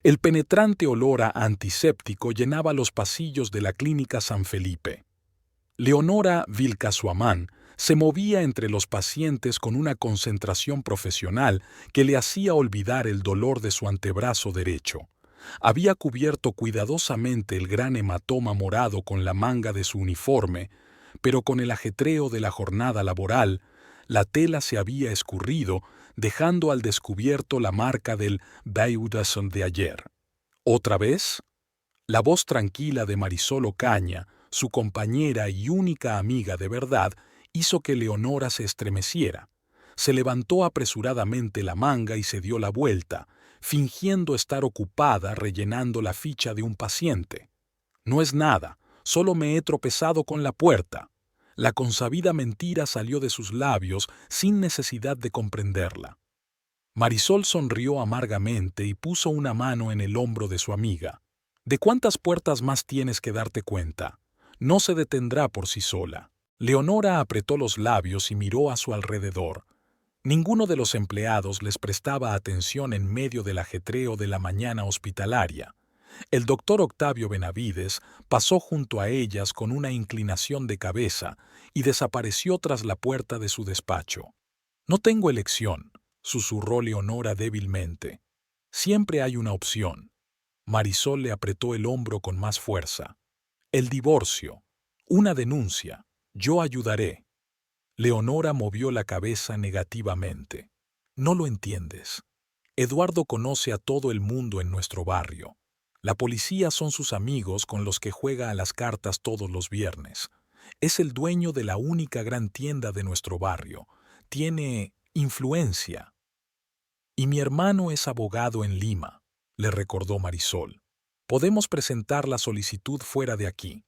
El penetrante olor a antiséptico llenaba los pasillos de la clínica San Felipe. Leonora Vilcasuamán se movía entre los pacientes con una concentración profesional que le hacía olvidar el dolor de su antebrazo derecho. Había cubierto cuidadosamente el gran hematoma morado con la manga de su uniforme, pero con el ajetreo de la jornada laboral, la tela se había escurrido, dejando al descubierto la marca del Beudason de ayer. ¿Otra vez? La voz tranquila de Marisol Ocaña, su compañera y única amiga de verdad, hizo que Leonora se estremeciera. Se levantó apresuradamente la manga y se dio la vuelta, fingiendo estar ocupada rellenando la ficha de un paciente. No es nada, solo me he tropezado con la puerta. La consabida mentira salió de sus labios sin necesidad de comprenderla. Marisol sonrió amargamente y puso una mano en el hombro de su amiga. ¿De cuántas puertas más tienes que darte cuenta? No se detendrá por sí sola. Leonora apretó los labios y miró a su alrededor. Ninguno de los empleados les prestaba atención en medio del ajetreo de la mañana hospitalaria. El doctor Octavio Benavides pasó junto a ellas con una inclinación de cabeza y desapareció tras la puerta de su despacho. No tengo elección, susurró Leonora débilmente. Siempre hay una opción. Marisol le apretó el hombro con más fuerza. El divorcio. Una denuncia. Yo ayudaré. Leonora movió la cabeza negativamente. No lo entiendes. Eduardo conoce a todo el mundo en nuestro barrio. La policía son sus amigos con los que juega a las cartas todos los viernes. Es el dueño de la única gran tienda de nuestro barrio. Tiene influencia. Y mi hermano es abogado en Lima, le recordó Marisol. Podemos presentar la solicitud fuera de aquí.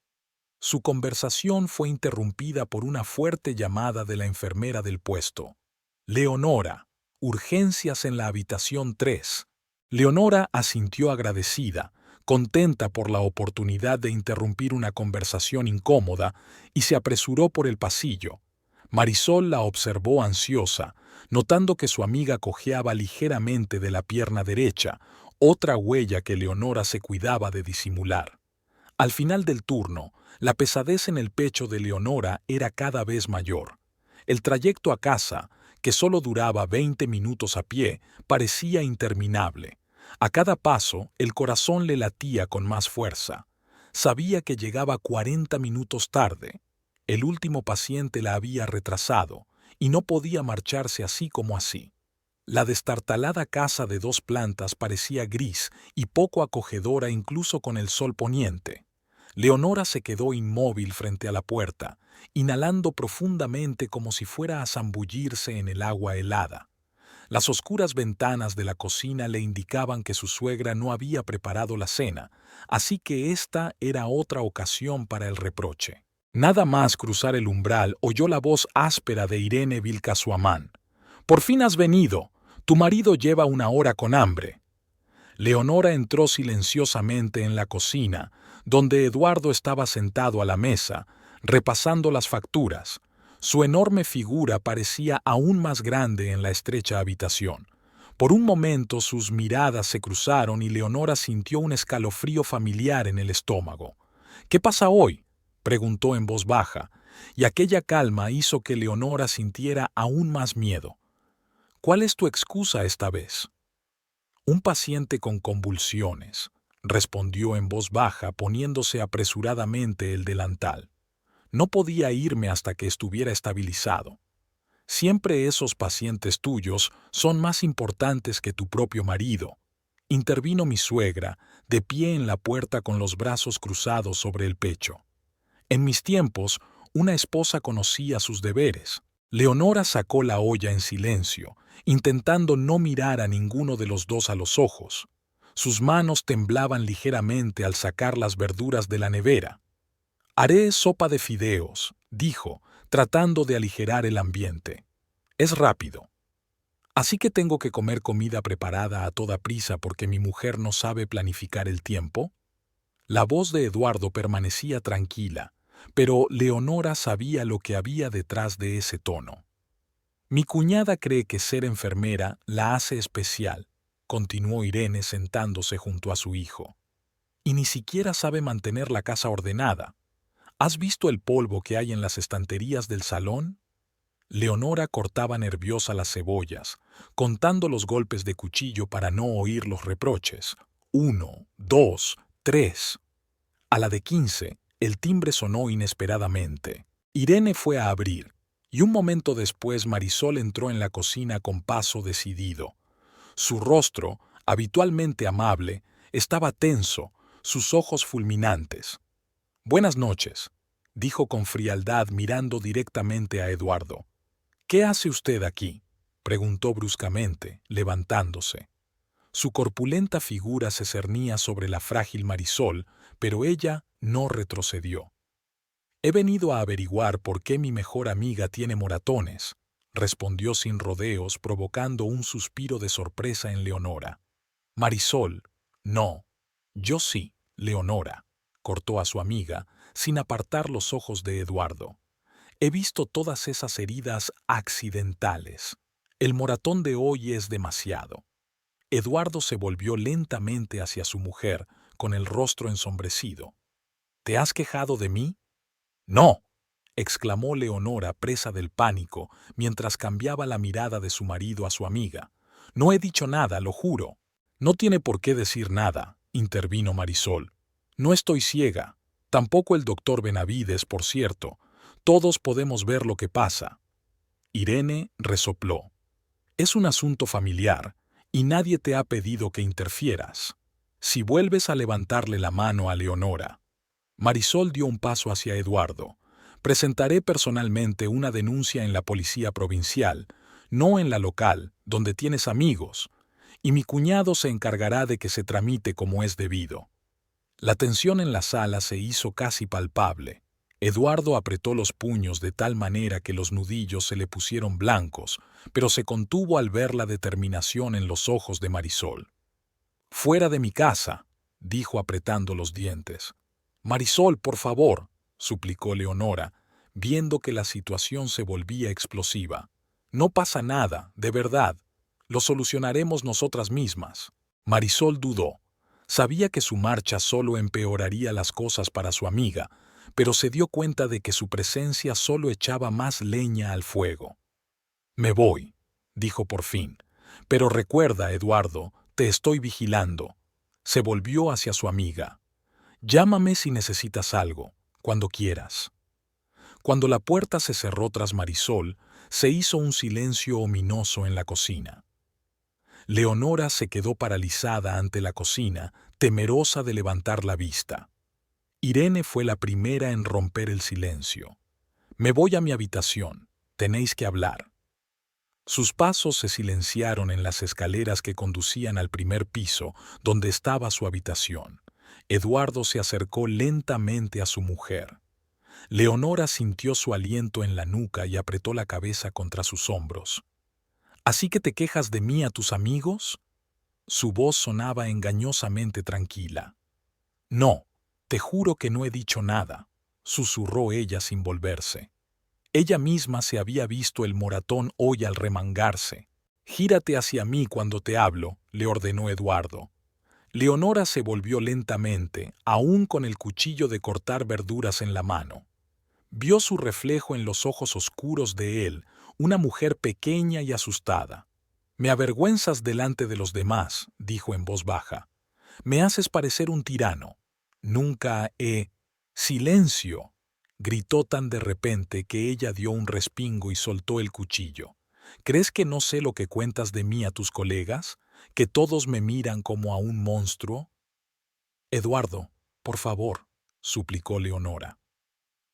Su conversación fue interrumpida por una fuerte llamada de la enfermera del puesto. Leonora, urgencias en la habitación 3. Leonora asintió agradecida, contenta por la oportunidad de interrumpir una conversación incómoda, y se apresuró por el pasillo. Marisol la observó ansiosa, notando que su amiga cojeaba ligeramente de la pierna derecha, otra huella que Leonora se cuidaba de disimular. Al final del turno, la pesadez en el pecho de Leonora era cada vez mayor. El trayecto a casa, que solo duraba 20 minutos a pie, parecía interminable. A cada paso, el corazón le latía con más fuerza. Sabía que llegaba 40 minutos tarde. El último paciente la había retrasado, y no podía marcharse así como así. La destartalada casa de 2 plantas parecía gris y poco acogedora incluso con el sol poniente. Leonora se quedó inmóvil frente a la puerta, inhalando profundamente como si fuera a zambullirse en el agua helada. Las oscuras ventanas de la cocina le indicaban que su suegra no había preparado la cena, así que esta era otra ocasión para el reproche. Nada más cruzar el umbral oyó la voz áspera de Irene Vilcasuamán. «¡Por fin has venido! Tu marido lleva 1 hora con hambre». Leonora entró silenciosamente en la cocina, donde Eduardo estaba sentado a la mesa, repasando las facturas. Su enorme figura parecía aún más grande en la estrecha habitación. Por un momento sus miradas se cruzaron y Leonora sintió un escalofrío familiar en el estómago. «¿Qué pasa hoy?», preguntó en voz baja, y aquella calma hizo que Leonora sintiera aún más miedo. «¿Cuál es tu excusa esta vez?». «Un paciente con convulsiones», respondió en voz baja poniéndose apresuradamente el delantal. «No podía irme hasta que estuviera estabilizado. Siempre esos pacientes tuyos son más importantes que tu propio marido». Intervino mi suegra, de pie en la puerta con los brazos cruzados sobre el pecho. «En mis tiempos, una esposa conocía sus deberes». Leonora sacó la olla en silencio, intentando no mirar a ninguno de los dos a los ojos. Sus manos temblaban ligeramente al sacar las verduras de la nevera. «Haré sopa de fideos», dijo, tratando de aligerar el ambiente. «Es rápido. Así que tengo que comer comida preparada a toda prisa porque mi mujer no sabe planificar el tiempo». La voz de Eduardo permanecía tranquila, pero Leonora sabía lo que había detrás de ese tono. «Mi cuñada cree que ser enfermera la hace especial», continuó Irene sentándose junto a su hijo. Y ni siquiera sabe mantener la casa ordenada. ¿Has visto el polvo que hay en las estanterías del salón? Leonora cortaba nerviosa las cebollas, contando los golpes de cuchillo para no oír los reproches. 1, 2, 3. A la de 15, el timbre sonó inesperadamente. Irene fue a abrir, y un momento después Marisol entró en la cocina con paso decidido. Su rostro, habitualmente amable, estaba tenso, sus ojos fulminantes. «Buenas noches», dijo con frialdad mirando directamente a Eduardo. «¿Qué hace usted aquí?», preguntó bruscamente, levantándose. Su corpulenta figura se cernía sobre la frágil Marisol, pero ella no retrocedió. «He venido a averiguar por qué mi mejor amiga tiene moratones», respondió sin rodeos, provocando un suspiro de sorpresa en Leonora. «Marisol, no. Yo sí, Leonora», cortó a su amiga, sin apartar los ojos de Eduardo. «He visto todas esas heridas accidentales. El moratón de hoy es demasiado». Eduardo se volvió lentamente hacia su mujer, con el rostro ensombrecido. «¿Te has quejado de mí?». «No», exclamó Leonora, presa del pánico, mientras cambiaba la mirada de su marido a su amiga. «No he dicho nada, lo juro». «No tiene por qué decir nada», intervino Marisol. «No estoy ciega. Tampoco el doctor Benavides, por cierto. Todos podemos ver lo que pasa». Irene resopló. «Es un asunto familiar, y nadie te ha pedido que interfieras. Si vuelves a levantarle la mano a Leonora». Marisol dio un paso hacia Eduardo. «Presentaré personalmente una denuncia en la policía provincial, no en la local, donde tienes amigos, y mi cuñado se encargará de que se tramite como es debido». La tensión en la sala se hizo casi palpable. Eduardo apretó los puños de tal manera que los nudillos se le pusieron blancos, pero se contuvo al ver la determinación en los ojos de Marisol. «Fuera de mi casa», dijo apretando los dientes. «Marisol, por favor», suplicó Leonora, viendo que la situación se volvía explosiva. «No pasa nada, de verdad. Lo solucionaremos nosotras mismas». Marisol dudó. Sabía que su marcha solo empeoraría las cosas para su amiga, pero se dio cuenta de que su presencia solo echaba más leña al fuego. «Me voy», dijo por fin. «Pero recuerda, Eduardo, te estoy vigilando». Se volvió hacia su amiga. «Llámame si necesitas algo, cuando quieras». Cuando la puerta se cerró tras Marisol, se hizo un silencio ominoso en la cocina. Leonora se quedó paralizada ante la cocina, temerosa de levantar la vista. Irene fue la primera en romper el silencio. «Me voy a mi habitación. Tenéis que hablar». Sus pasos se silenciaron en las escaleras que conducían al primer piso, donde estaba su habitación. Eduardo se acercó lentamente a su mujer. Leonora sintió su aliento en la nuca y apretó la cabeza contra sus hombros. «¿Así que te quejas de mí a tus amigos?». Su voz sonaba engañosamente tranquila. «No, te juro que no he dicho nada», susurró ella sin volverse. Ella misma se había visto el moratón hoy al remangarse. «Gírate hacia mí cuando te hablo», le ordenó Eduardo. Leonora se volvió lentamente, aún con el cuchillo de cortar verduras en la mano. Vio su reflejo en los ojos oscuros de él, una mujer pequeña y asustada. «Me avergüenzas delante de los demás», dijo en voz baja. «Me haces parecer un tirano. Nunca he...». «Silencio», gritó tan de repente que ella dio un respingo y soltó el cuchillo. «¿Crees que no sé lo que cuentas de mí a tus colegas? ¿Que todos me miran como a un monstruo?». «Eduardo, por favor», suplicó Leonora.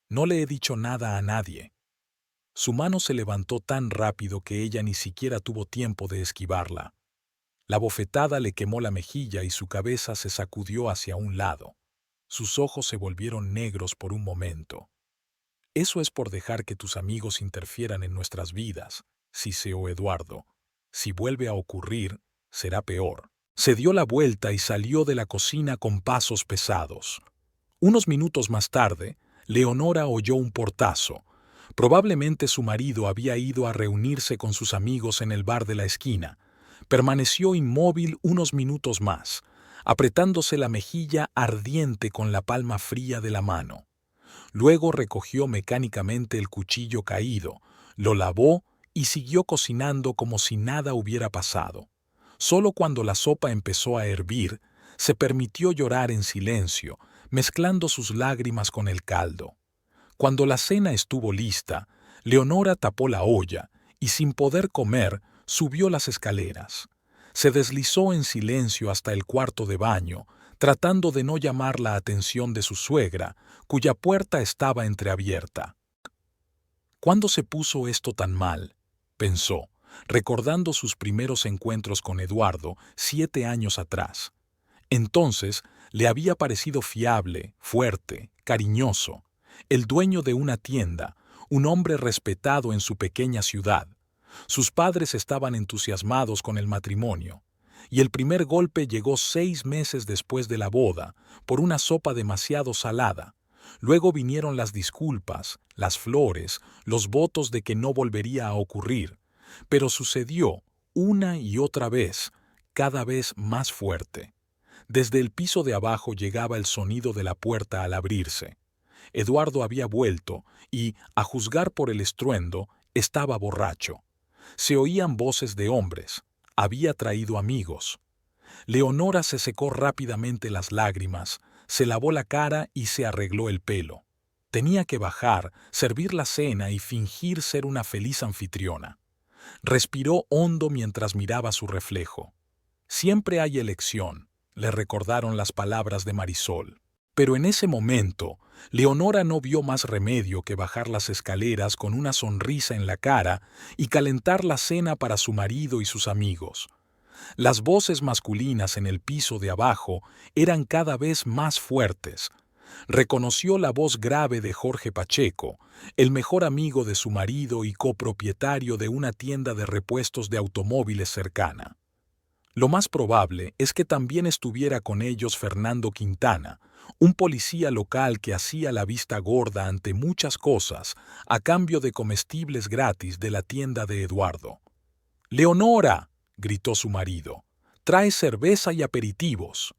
«No le he dicho nada a nadie». Su mano se levantó tan rápido que ella ni siquiera tuvo tiempo de esquivarla. La bofetada le quemó la mejilla y su cabeza se sacudió hacia un lado. Sus ojos se volvieron negros por un momento. «Eso es por dejar que tus amigos interfieran en nuestras vidas», siseó Eduardo. «Si vuelve a ocurrir, será peor». Se dio la vuelta y salió de la cocina con pasos pesados. Unos minutos más tarde, Leonora oyó un portazo. Probablemente su marido había ido a reunirse con sus amigos en el bar de la esquina, Permaneció inmóvil unos minutos más, apretándose la mejilla ardiente con la palma fría de la mano. Luego recogió mecánicamente el cuchillo caído, lo lavó y siguió cocinando como si nada hubiera pasado. Solo cuando la sopa empezó a hervir, se permitió llorar en silencio, mezclando sus lágrimas con el caldo. Cuando la cena estuvo lista, Leonora tapó la olla y, sin poder comer, subió las escaleras. Se deslizó en silencio hasta el cuarto de baño, tratando de no llamar la atención de su suegra, cuya puerta estaba entreabierta. ¿Cuándo se puso esto tan mal?, pensó, recordando sus primeros encuentros con Eduardo 7 años atrás. Entonces le había parecido fiable, fuerte, cariñoso, el dueño de una tienda, un hombre respetado en su pequeña ciudad. Sus padres estaban entusiasmados con el matrimonio, y el primer golpe llegó 6 meses después de la boda, por una sopa demasiado salada. Luego vinieron las disculpas, las flores, los votos de que no volvería a ocurrir, pero sucedió una y otra vez, cada vez más fuerte. Desde el piso de abajo llegaba el sonido de la puerta al abrirse. Eduardo había vuelto y, a juzgar por el estruendo, estaba borracho. Se oían voces de hombres. Había traído amigos. Leonora se secó rápidamente las lágrimas, se lavó la cara y se arregló el pelo. Tenía que bajar, servir la cena y fingir ser una feliz anfitriona. Respiró hondo mientras miraba su reflejo. Siempre hay elección, le recordaron las palabras de Marisol. Pero en ese momento, Leonora no vio más remedio que bajar las escaleras con una sonrisa en la cara y calentar la cena para su marido y sus amigos. Las voces masculinas en el piso de abajo eran cada vez más fuertes. Reconoció la voz grave de Jorge Pacheco, el mejor amigo de su marido y copropietario de una tienda de repuestos de automóviles cercana. Lo más probable es que también estuviera con ellos Fernando Quintana, un policía local que hacía la vista gorda ante muchas cosas a cambio de comestibles gratis de la tienda de Eduardo. «¡Leonora!», gritó su marido. «¡Trae cerveza y aperitivos!».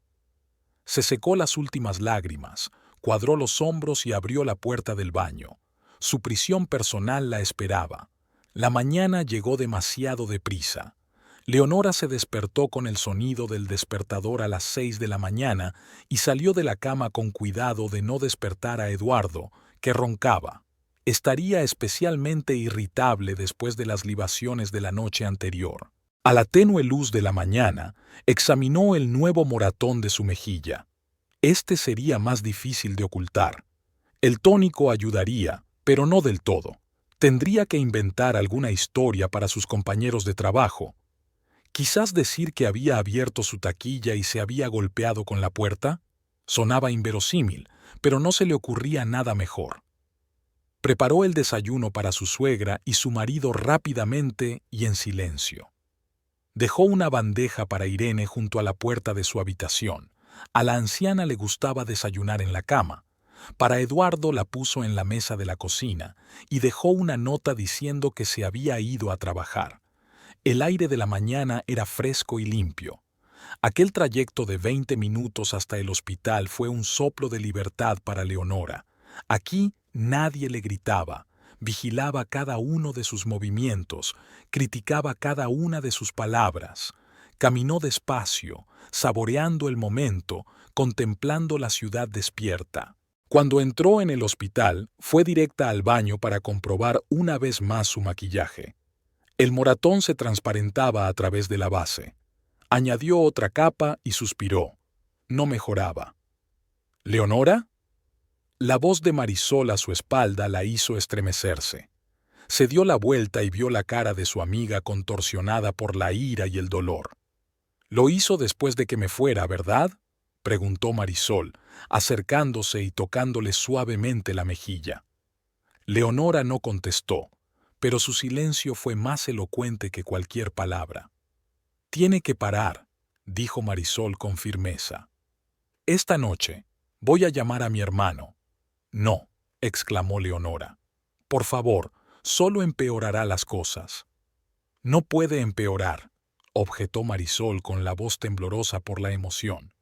Se secó las últimas lágrimas, cuadró los hombros y abrió la puerta del baño. Su prisión personal la esperaba. La mañana llegó demasiado deprisa. Leonora se despertó con el sonido del despertador a las 6 de la mañana y salió de la cama con cuidado de no despertar a Eduardo, que roncaba. Estaría especialmente irritable después de las libaciones de la noche anterior. A la tenue luz de la mañana, examinó el nuevo moratón de su mejilla. Este sería más difícil de ocultar. El tónico ayudaría, pero no del todo. Tendría que inventar alguna historia para sus compañeros de trabajo. Quizás decir que había abierto su taquilla y se había golpeado con la puerta. Sonaba inverosímil, pero no se le ocurría nada mejor. Preparó el desayuno para su suegra y su marido rápidamente y en silencio. Dejó una bandeja para Irene junto a la puerta de su habitación. A la anciana le gustaba desayunar en la cama. Para Eduardo la puso en la mesa de la cocina y dejó una nota diciendo que se había ido a trabajar. El aire de la mañana era fresco y limpio. Aquel trayecto de 20 minutos hasta el hospital fue un soplo de libertad para Leonora. Aquí nadie le gritaba, vigilaba cada uno de sus movimientos, criticaba cada una de sus palabras. Caminó despacio, saboreando el momento, contemplando la ciudad despierta. Cuando entró en el hospital, fue directa al baño para comprobar una vez más su maquillaje. El moratón se transparentaba a través de la base. Añadió otra capa y suspiró. No mejoraba. «¿Leonora?». La voz de Marisol a su espalda la hizo estremecerse. Se dio la vuelta y vio la cara de su amiga contorsionada por la ira y el dolor. «Lo hizo después de que me fuera, ¿verdad?», preguntó Marisol, acercándose y tocándole suavemente la mejilla. Leonora no contestó, pero su silencio fue más elocuente que cualquier palabra. «Tiene que parar», dijo Marisol con firmeza. «Esta noche voy a llamar a mi hermano». «No», exclamó Leonora. «Por favor, solo empeorará las cosas». «No puede empeorar», objetó Marisol con la voz temblorosa por la emoción.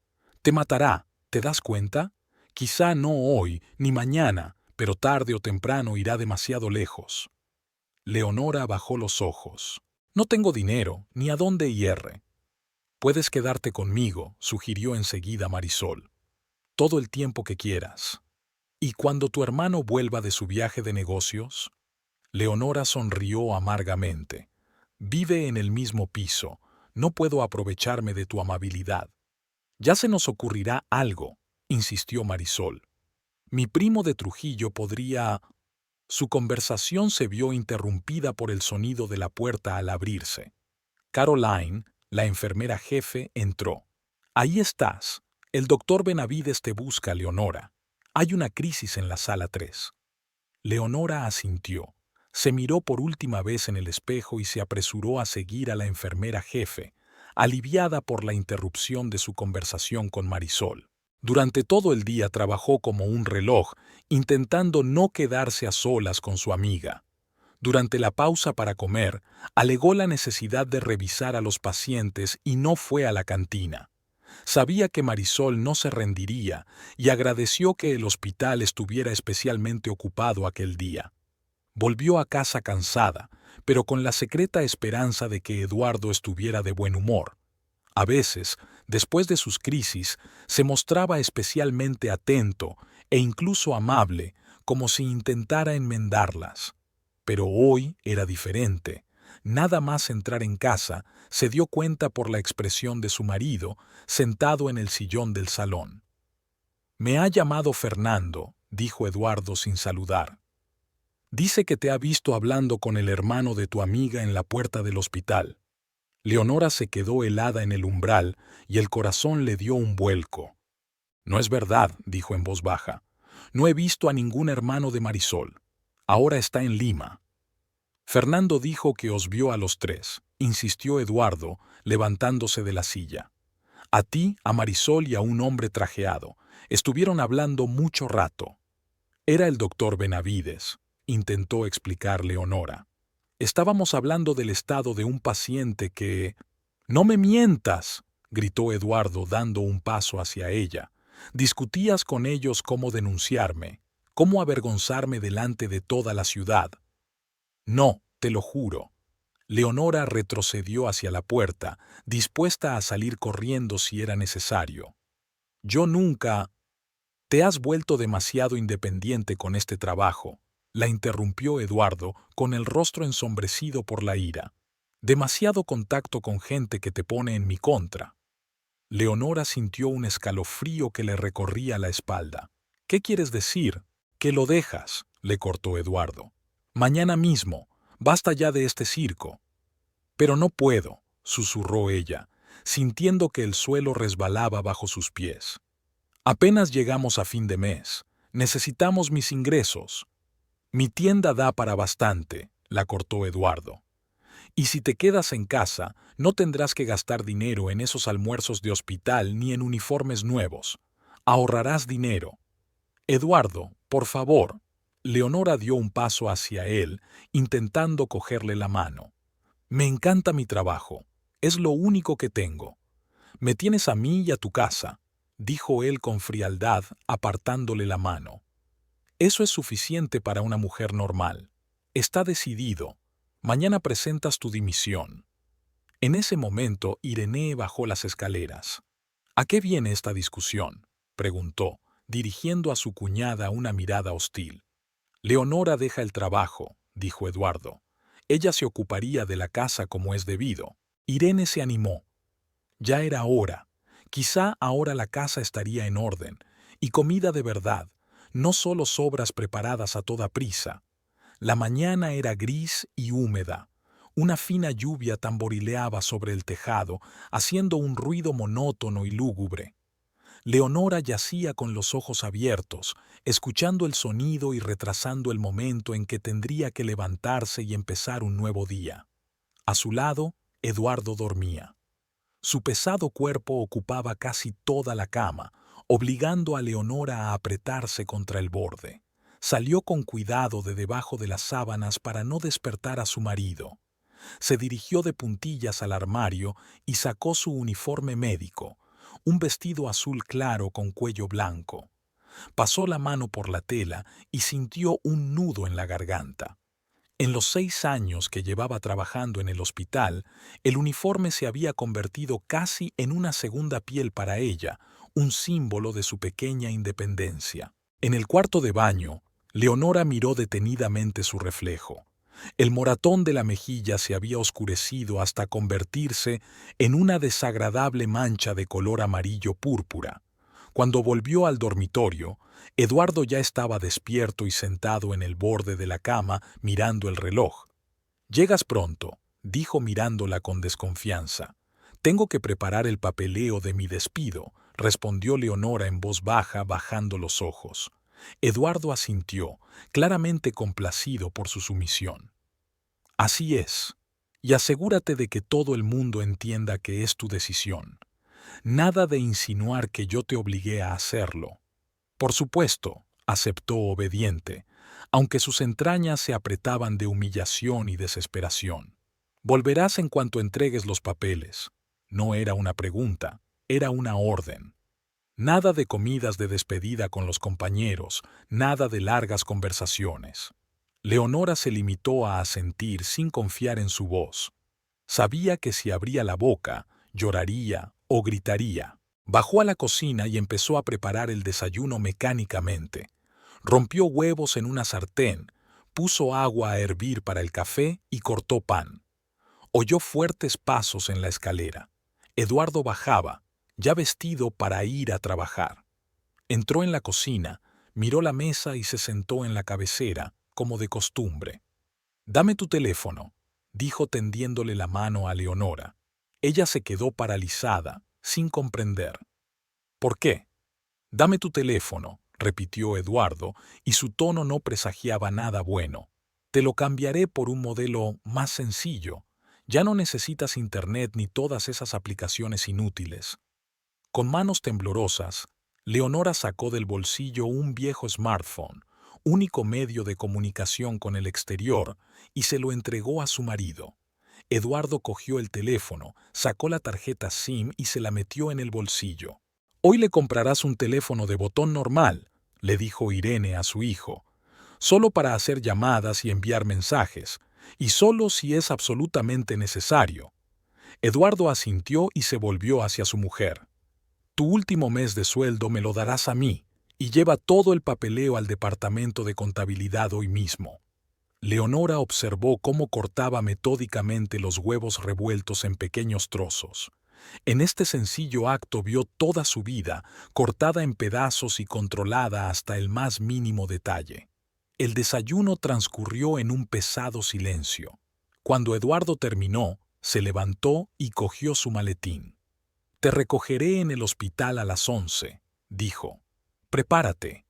Te matará, ¿te das cuenta? Quizá no hoy ni mañana, pero tarde o temprano irá demasiado lejos. Leonora bajó los ojos. No tengo dinero, ni a dónde hierre. Puedes quedarte conmigo, sugirió enseguida Marisol. Todo el tiempo que quieras. ¿Y cuando tu hermano vuelva de su viaje de negocios? Leonora sonrió amargamente. Vive en el mismo piso. No puedo aprovecharme de tu amabilidad. Ya se nos ocurrirá algo, insistió Marisol. Mi primo de Trujillo podría... Su conversación se vio interrumpida por el sonido de la puerta al abrirse. Caroline, la enfermera jefe, entró. Ahí estás. El doctor Benavides te busca, Leonora. Hay una crisis en la sala 3. Leonora asintió. Se miró por última vez en el espejo y se apresuró a seguir a la enfermera jefe, aliviada por la interrupción de su conversación con Marisol. Durante todo el día trabajó como un reloj, intentando no quedarse a solas con su amiga. Durante la pausa para comer, alegó la necesidad de revisar a los pacientes y no fue a la cantina. Sabía que Marisol no se rendiría y agradeció que el hospital estuviera especialmente ocupado aquel día. Volvió a casa cansada, pero con la secreta esperanza de que Eduardo estuviera de buen humor. A veces, después de sus crisis, se mostraba especialmente atento e incluso amable, como si intentara enmendarlas. Pero hoy era diferente. Nada más entrar en casa, se dio cuenta por la expresión de su marido, sentado en el sillón del salón. «Me ha llamado Fernando», dijo Eduardo sin saludar. «Dice que te ha visto hablando con el hermano de tu amiga en la puerta del hospital». Leonora se quedó helada en el umbral y el corazón le dio un vuelco. «No es verdad», dijo en voz baja. «No he visto a ningún hermano de Marisol. Ahora está en Lima». «Fernando dijo que os vio a los tres», insistió Eduardo, levantándose de la silla. «A ti, a Marisol y a un hombre trajeado. Estuvieron hablando mucho rato». «Era el doctor Benavides», intentó explicar Leonora. «Estábamos hablando del estado de un paciente que...» «¡No me mientas!», gritó Eduardo dando un paso hacia ella. «Discutías con ellos cómo denunciarme, cómo avergonzarme delante de toda la ciudad». «No, te lo juro». Leonora retrocedió hacia la puerta, dispuesta a salir corriendo si era necesario. «Yo nunca...» «Te has vuelto demasiado independiente con este trabajo», la interrumpió Eduardo con el rostro ensombrecido por la ira. «Demasiado contacto con gente que te pone en mi contra». Leonora sintió un escalofrío que le recorría la espalda. «¿Qué quieres decir? Que lo dejas», le cortó Eduardo. «Mañana mismo. Basta ya de este circo». «Pero no puedo», susurró ella, sintiendo que el suelo resbalaba bajo sus pies. «Apenas llegamos a fin de mes. Necesitamos mis ingresos». «Mi tienda da para bastante», la cortó Eduardo. «Y si te quedas en casa, no tendrás que gastar dinero en esos almuerzos de hospital ni en uniformes nuevos. Ahorrarás dinero». «Eduardo, por favor». Leonora dio un paso hacia él, intentando cogerle la mano. «Me encanta mi trabajo. Es lo único que tengo. Me tienes a mí y a tu casa», dijo él con frialdad, apartándole la mano. «Eso es suficiente para una mujer normal. Está decidido. Mañana presentas tu dimisión». En ese momento, Irene bajó las escaleras. «¿A qué viene esta discusión?», preguntó, dirigiendo a su cuñada una mirada hostil. «Leonora deja el trabajo», dijo Eduardo. «Ella se ocuparía de la casa como es debido». Irene se animó. Ya era hora. Quizá ahora la casa estaría en orden, y comida de verdad, no solo sobras preparadas a toda prisa. La mañana era gris y húmeda. Una fina lluvia tamborileaba sobre el tejado, haciendo un ruido monótono y lúgubre. Leonora yacía con los ojos abiertos, escuchando el sonido y retrasando el momento en que tendría que levantarse y empezar un nuevo día. A su lado, Eduardo dormía. Su pesado cuerpo ocupaba casi toda la cama, obligando a Leonora a apretarse contra el borde. Salió con cuidado de debajo de las sábanas para no despertar a su marido. Se dirigió de puntillas al armario y sacó su uniforme médico, un vestido azul claro con cuello blanco. Pasó la mano por la tela y sintió un nudo en la garganta. En los 6 años que llevaba trabajando en el hospital, el uniforme se había convertido casi en una segunda piel para ella, un símbolo de su pequeña independencia. En el cuarto de baño, Leonora miró detenidamente su reflejo. El moratón de la mejilla se había oscurecido hasta convertirse en una desagradable mancha de color amarillo púrpura. Cuando volvió al dormitorio, Eduardo ya estaba despierto y sentado en el borde de la cama mirando el reloj. «Llegas pronto», dijo mirándola con desconfianza. «Tengo que preparar el papeleo de mi despido», respondió Leonora en voz baja, bajando los ojos. Eduardo asintió, claramente complacido por su sumisión. «Así es, y asegúrate de que todo el mundo entienda que es tu decisión. Nada de insinuar que yo te obligué a hacerlo». «Por supuesto», aceptó obediente, aunque sus entrañas se apretaban de humillación y desesperación. «Volverás en cuanto entregues los papeles». No era una pregunta, era una orden. Nada de comidas de despedida con los compañeros, nada de largas conversaciones. Leonora se limitó a asentir sin confiar en su voz. Sabía que si abría la boca, lloraría o gritaría. Bajó a la cocina y empezó a preparar el desayuno mecánicamente. Rompió huevos en una sartén, puso agua a hervir para el café y cortó pan. Oyó fuertes pasos en la escalera. Eduardo bajaba, ya vestido para ir a trabajar. Entró en la cocina, miró la mesa y se sentó en la cabecera, como de costumbre. «Dame tu teléfono», dijo tendiéndole la mano a Leonora. Ella se quedó paralizada, sin comprender. «¿Por qué?» «Dame tu teléfono», repitió Eduardo, y su tono no presagiaba nada bueno. «Te lo cambiaré por un modelo más sencillo. Ya no necesitas internet ni todas esas aplicaciones inútiles». Con manos temblorosas, Leonora sacó del bolsillo un viejo smartphone, único medio de comunicación con el exterior, y se lo entregó a su marido. Eduardo cogió el teléfono, sacó la tarjeta SIM y se la metió en el bolsillo. «Hoy le comprarás un teléfono de botón normal», le dijo Irene a su hijo, «solo para hacer llamadas y enviar mensajes, y solo si es absolutamente necesario». Eduardo asintió y se volvió hacia su mujer. «Tu último mes de sueldo me lo darás a mí, y lleva todo el papeleo al departamento de contabilidad hoy mismo». Leonora observó cómo cortaba metódicamente los huevos revueltos en pequeños trozos. En este sencillo acto vio toda su vida, cortada en pedazos y controlada hasta el más mínimo detalle. El desayuno transcurrió en un pesado silencio. Cuando Eduardo terminó, se levantó y cogió su maletín. «Te recogeré en el hospital a las 11», dijo. «Prepárate».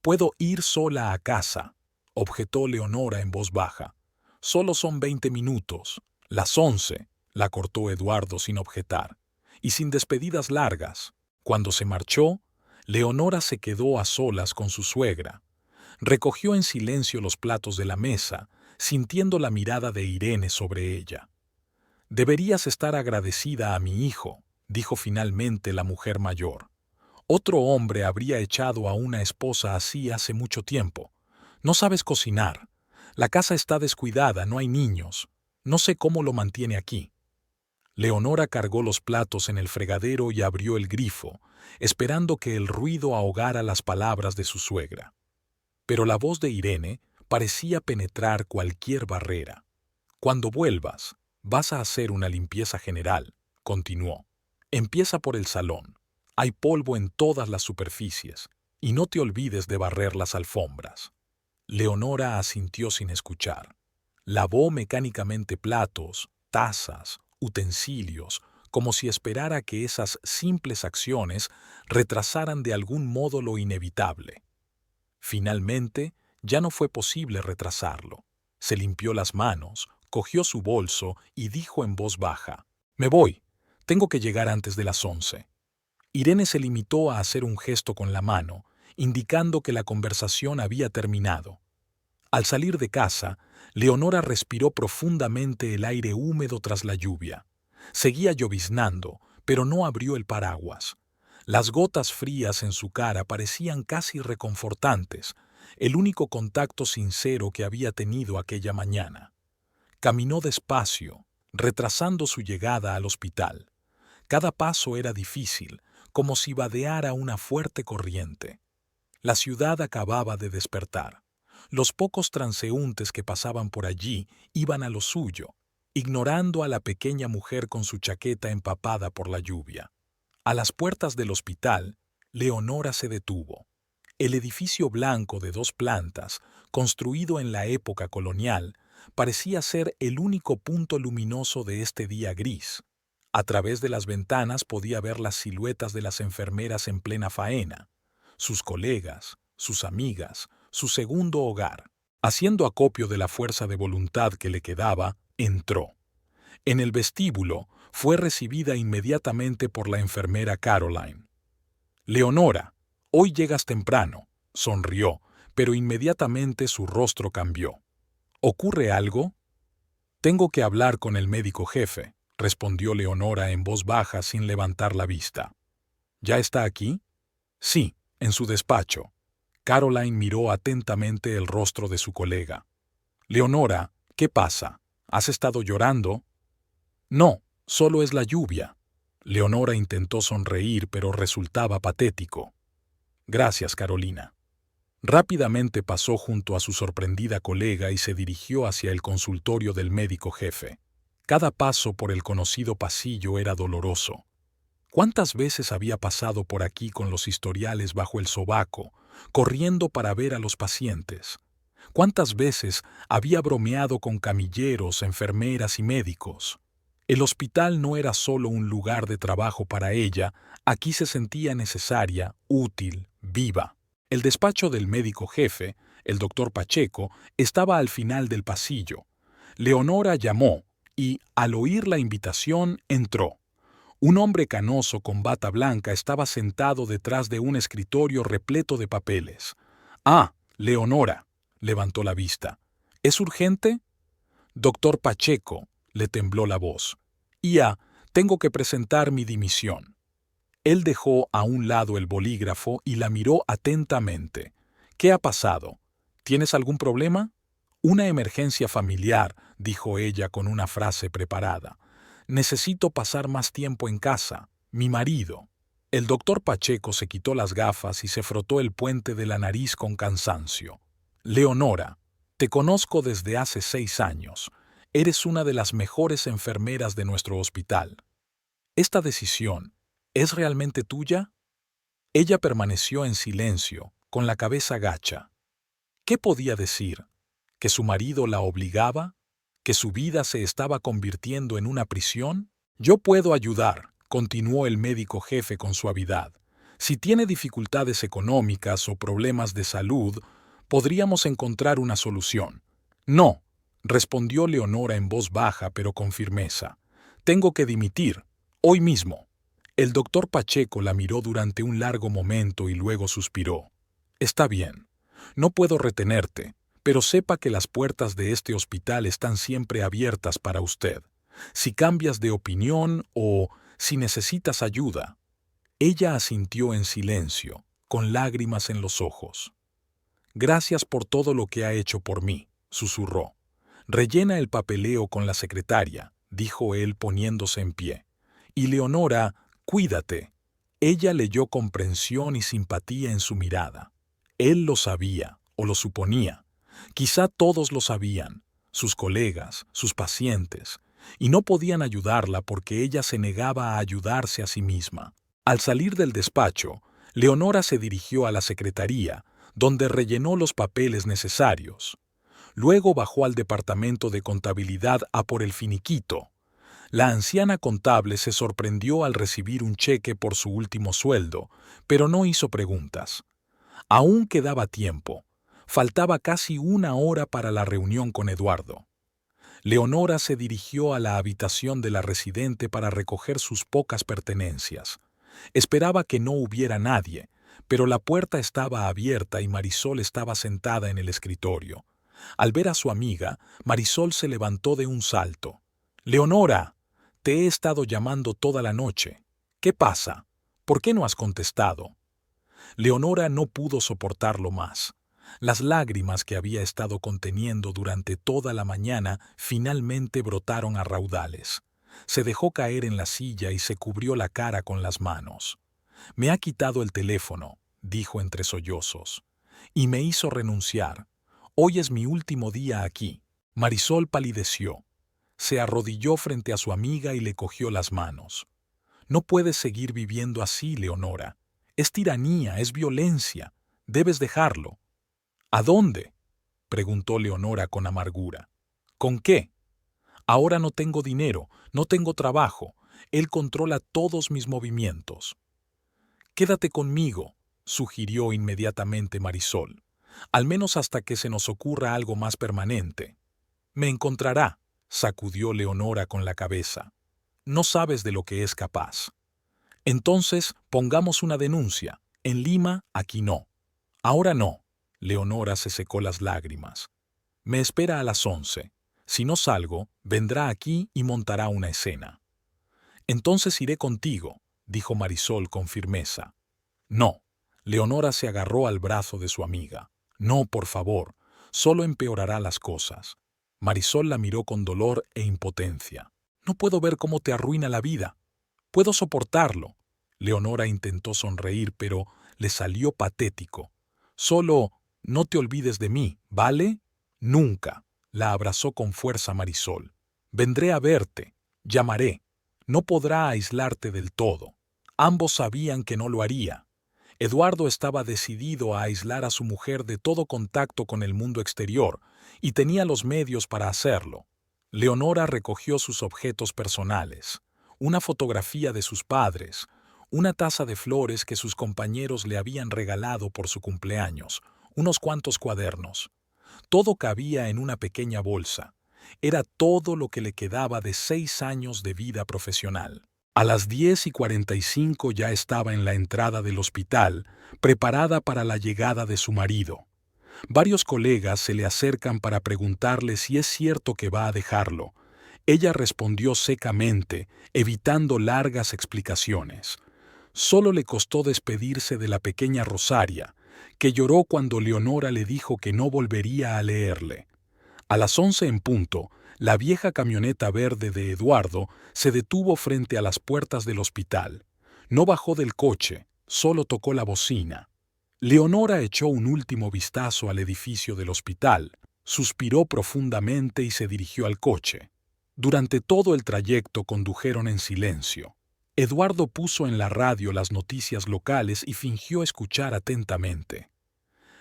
«Puedo ir sola a casa», objetó Leonora en voz baja. «Solo son 20 minutos. Las 11», la cortó Eduardo sin objetar. «Y sin despedidas largas». Cuando se marchó, Leonora se quedó a solas con su suegra. Recogió en silencio los platos de la mesa, sintiendo la mirada de Irene sobre ella. «Deberías estar agradecida a mi hijo», dijo finalmente la mujer mayor. «Otro hombre habría echado a una esposa así hace mucho tiempo. No sabes cocinar. La casa está descuidada, no hay niños. No sé cómo lo mantiene aquí». Leonora cargó los platos en el fregadero y abrió el grifo, esperando que el ruido ahogara las palabras de su suegra. Pero la voz de Irene parecía penetrar cualquier barrera. «Cuando vuelvas, vas a hacer una limpieza general», continuó. «Empieza por el salón. Hay polvo en todas las superficies, y no te olvides de barrer las alfombras». Leonora asintió sin escuchar. Lavó mecánicamente platos, tazas, utensilios, como si esperara que esas simples acciones retrasaran de algún modo lo inevitable. Finalmente, ya no fue posible retrasarlo. Se limpió las manos, cogió su bolso y dijo en voz baja: «Me voy. Tengo que llegar antes de las 11». Irene se limitó a hacer un gesto con la mano, indicando que la conversación había terminado. Al salir de casa, Leonora respiró profundamente el aire húmedo tras la lluvia. Seguía lloviznando, pero no abrió el paraguas. Las gotas frías en su cara parecían casi reconfortantes, el único contacto sincero que había tenido aquella mañana. Caminó despacio, retrasando su llegada al hospital. Cada paso era difícil, como si vadeara una fuerte corriente. La ciudad acababa de despertar. Los pocos transeúntes que pasaban por allí iban a lo suyo, ignorando a la pequeña mujer con su chaqueta empapada por la lluvia. A las puertas del hospital, Leonora se detuvo. El edificio blanco de 2 plantas, construido en la época colonial, parecía ser el único punto luminoso de este día gris. A través de las ventanas podía ver las siluetas de las enfermeras en plena faena, sus colegas, sus amigas, su segundo hogar. Haciendo acopio de la fuerza de voluntad que le quedaba, entró. En el vestíbulo fue recibida inmediatamente por la enfermera Caroline. «Leonora, hoy llegas temprano», sonrió, pero inmediatamente su rostro cambió. «¿Ocurre algo?» «Tengo que hablar con el médico jefe», respondió Leonora en voz baja sin levantar la vista. «¿Ya está aquí?» «Sí, en su despacho». Caroline miró atentamente el rostro de su colega. «Leonora, ¿qué pasa? ¿Has estado llorando?» «No, solo es la lluvia». Leonora intentó sonreír, pero resultaba patético. «Gracias, Carolina». Rápidamente pasó junto a su sorprendida colega y se dirigió hacia el consultorio del médico jefe. Cada paso por el conocido pasillo era doloroso. ¿Cuántas veces había pasado por aquí con los historiales bajo el sobaco, corriendo para ver a los pacientes? ¿Cuántas veces había bromeado con camilleros, enfermeras y médicos? El hospital no era solo un lugar de trabajo para ella, aquí se sentía necesaria, útil, viva. El despacho del médico jefe, el doctor Pacheco, estaba al final del pasillo. Leonora llamó y, al oír la invitación, entró. Un hombre canoso con bata blanca estaba sentado detrás de un escritorio repleto de papeles. «Ah, Leonora», levantó la vista. «¿Es urgente?» «Doctor Pacheco», le tembló la voz. «Ya, tengo que presentar mi dimisión». Él dejó a un lado el bolígrafo y la miró atentamente. «¿Qué ha pasado? ¿Tienes algún problema?» «Una emergencia familiar», dijo ella con una frase preparada. «Necesito pasar más tiempo en casa. Mi marido». El doctor Pacheco se quitó las gafas y se frotó el puente de la nariz con cansancio. «Leonora, te conozco desde hace 6 años. Eres una de las mejores enfermeras de nuestro hospital. ¿Esta decisión es realmente tuya?» Ella permaneció en silencio, con la cabeza gacha. ¿Qué podía decir? ¿Que su marido la obligaba? ¿Que su vida se estaba convirtiendo en una prisión? «Yo puedo ayudar», continuó el médico jefe con suavidad. «Si tiene dificultades económicas o problemas de salud, podríamos encontrar una solución». «No», respondió Leonora en voz baja pero con firmeza. «Tengo que dimitir, hoy mismo». El doctor Pacheco la miró durante un largo momento y luego suspiró. «Está bien, no puedo retenerte, pero sepa que las puertas de este hospital están siempre abiertas para usted. Si cambias de opinión o si necesitas ayuda». Ella asintió en silencio, con lágrimas en los ojos. «Gracias por todo lo que ha hecho por mí», susurró. «Rellena el papeleo con la secretaria», dijo él poniéndose en pie. «Y Leonora, cuídate». Ella leyó comprensión y simpatía en su mirada. Él lo sabía, o lo suponía. Quizá todos lo sabían, sus colegas, sus pacientes, y no podían ayudarla porque ella se negaba a ayudarse a sí misma. Al salir del despacho, Leonora se dirigió a la secretaría, donde rellenó los papeles necesarios. Luego bajó al departamento de contabilidad a por el finiquito. La anciana contable se sorprendió al recibir un cheque por su último sueldo, pero no hizo preguntas. Aún quedaba tiempo. Faltaba casi 1 hora para la reunión con Eduardo. Leonora se dirigió a la habitación de la residente para recoger sus pocas pertenencias. Esperaba que no hubiera nadie, pero la puerta estaba abierta y Marisol estaba sentada en el escritorio. Al ver a su amiga, Marisol se levantó de un salto. «Leonora, te he estado llamando toda la noche. ¿Qué pasa? ¿Por qué no has contestado?» Leonora no pudo soportarlo más. Las lágrimas que había estado conteniendo durante toda la mañana finalmente brotaron a raudales. Se dejó caer en la silla y se cubrió la cara con las manos. «Me ha quitado el teléfono», dijo entre sollozos, «y me hizo renunciar. Hoy es mi último día aquí». Marisol palideció. Se arrodilló frente a su amiga y le cogió las manos. «No puedes seguir viviendo así, Leonora. Es tiranía, es violencia. Debes dejarlo». «¿A dónde?», preguntó Leonora con amargura. «¿Con qué? Ahora no tengo dinero, no tengo trabajo. Él controla todos mis movimientos». «Quédate conmigo», sugirió inmediatamente Marisol, «al menos hasta que se nos ocurra algo más permanente». «Me encontrará», sacudió Leonora con la cabeza. «No sabes de lo que es capaz». «Entonces, pongamos una denuncia. En Lima, aquí no». «Ahora no». Leonora se secó las lágrimas. «Me espera a las 11. Si no salgo, vendrá aquí y montará una escena». «Entonces iré contigo», dijo Marisol con firmeza. «No». Leonora se agarró al brazo de su amiga. «No, por favor. Solo empeorará las cosas». Marisol la miró con dolor e impotencia. «No puedo ver cómo te arruina la vida. Puedo soportarlo». Leonora intentó sonreír, pero le salió patético. «Solo no te olvides de mí, ¿vale?» «Nunca», la abrazó con fuerza Marisol. «Vendré a verte. Llamaré. No podrá aislarte del todo». Ambos sabían que no lo haría. Eduardo estaba decidido a aislar a su mujer de todo contacto con el mundo exterior y tenía los medios para hacerlo. Leonora recogió sus objetos personales, una fotografía de sus padres, una taza de flores que sus compañeros le habían regalado por su cumpleaños, unos cuantos cuadernos. Todo cabía en una pequeña bolsa. Era todo lo que le quedaba de 6 años de vida profesional. A las 10:45 ya estaba en la entrada del hospital, preparada para la llegada de su marido. Varios colegas se le acercan para preguntarle si es cierto que va a dejarlo. Ella respondió secamente, evitando largas explicaciones. Solo le costó despedirse de la pequeña Rosaria, que lloró cuando Leonora le dijo que no volvería a leerle. A las 11 en punto, la vieja camioneta verde de Eduardo se detuvo frente a las puertas del hospital. No bajó del coche, solo tocó la bocina. Leonora echó un último vistazo al edificio del hospital, suspiró profundamente y se dirigió al coche. Durante todo el trayecto condujeron en silencio. Eduardo puso en la radio las noticias locales y fingió escuchar atentamente.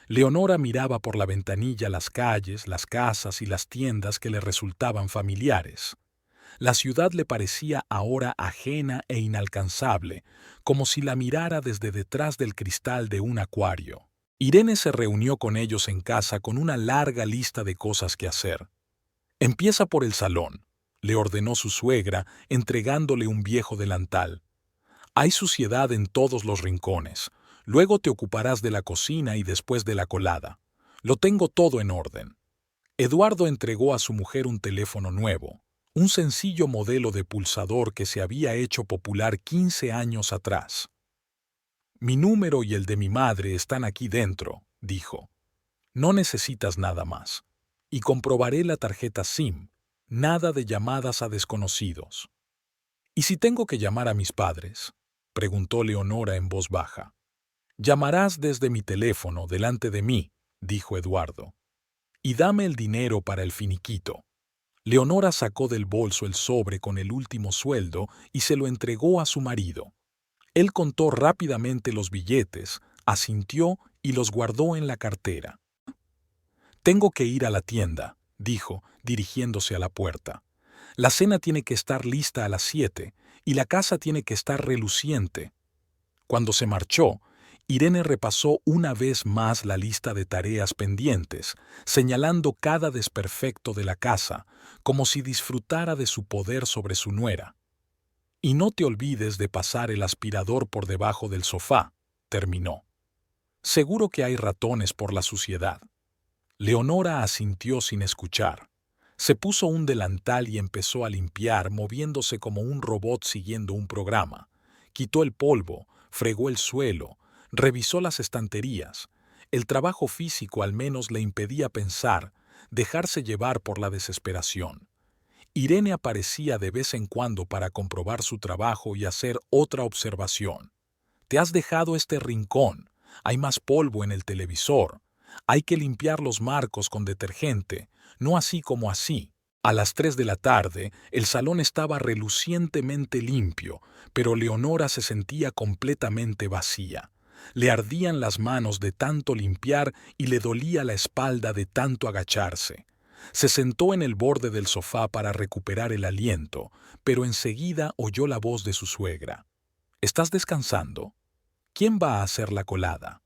Leonora miraba por la ventanilla las calles, las casas y las tiendas que le resultaban familiares. La ciudad le parecía ahora ajena e inalcanzable, como si la mirara desde detrás del cristal de un acuario. Irene se reunió con ellos en casa con una larga lista de cosas que hacer. «Empieza por el salón», le ordenó su suegra, entregándole un viejo delantal. «Hay suciedad en todos los rincones. Luego te ocuparás de la cocina y después de la colada. Lo tengo todo en orden». Eduardo entregó a su mujer un teléfono nuevo, un sencillo modelo de pulsador que se había hecho popular 15 años atrás. «Mi número y el de mi madre están aquí dentro», dijo. «No necesitas nada más. Y comprobaré la tarjeta SIM. Nada de llamadas a desconocidos». «¿Y si tengo que llamar a mis padres?», preguntó Leonora en voz baja. «Llamarás desde mi teléfono delante de mí», dijo Eduardo. «Y dame el dinero para el finiquito». Leonora sacó del bolso el sobre con el último sueldo y se lo entregó a su marido. Él contó rápidamente los billetes, asintió y los guardó en la cartera. «Tengo que ir a la tienda», dijo, dirigiéndose a la puerta. «La cena tiene que estar lista a las 7 y la casa tiene que estar reluciente». Cuando se marchó, Irene repasó una vez más la lista de tareas pendientes, señalando cada desperfecto de la casa, como si disfrutara de su poder sobre su nuera. «Y no te olvides de pasar el aspirador por debajo del sofá», terminó. «Seguro que hay ratones por la suciedad». Leonora asintió sin escuchar. Se puso un delantal y empezó a limpiar, moviéndose como un robot siguiendo un programa. Quitó el polvo, fregó el suelo, revisó las estanterías. El trabajo físico al menos le impedía pensar, dejarse llevar por la desesperación. Irene aparecía de vez en cuando para comprobar su trabajo y hacer otra observación. «Te has dejado este rincón. Hay más polvo en el televisor. Hay que limpiar los marcos con detergente, no así como así». A las 3 de la tarde, el salón estaba relucientemente limpio, pero Leonora se sentía completamente vacía. Le ardían las manos de tanto limpiar y le dolía la espalda de tanto agacharse. Se sentó en el borde del sofá para recuperar el aliento, pero enseguida oyó la voz de su suegra. «¿Estás descansando? ¿Quién va a hacer la colada?».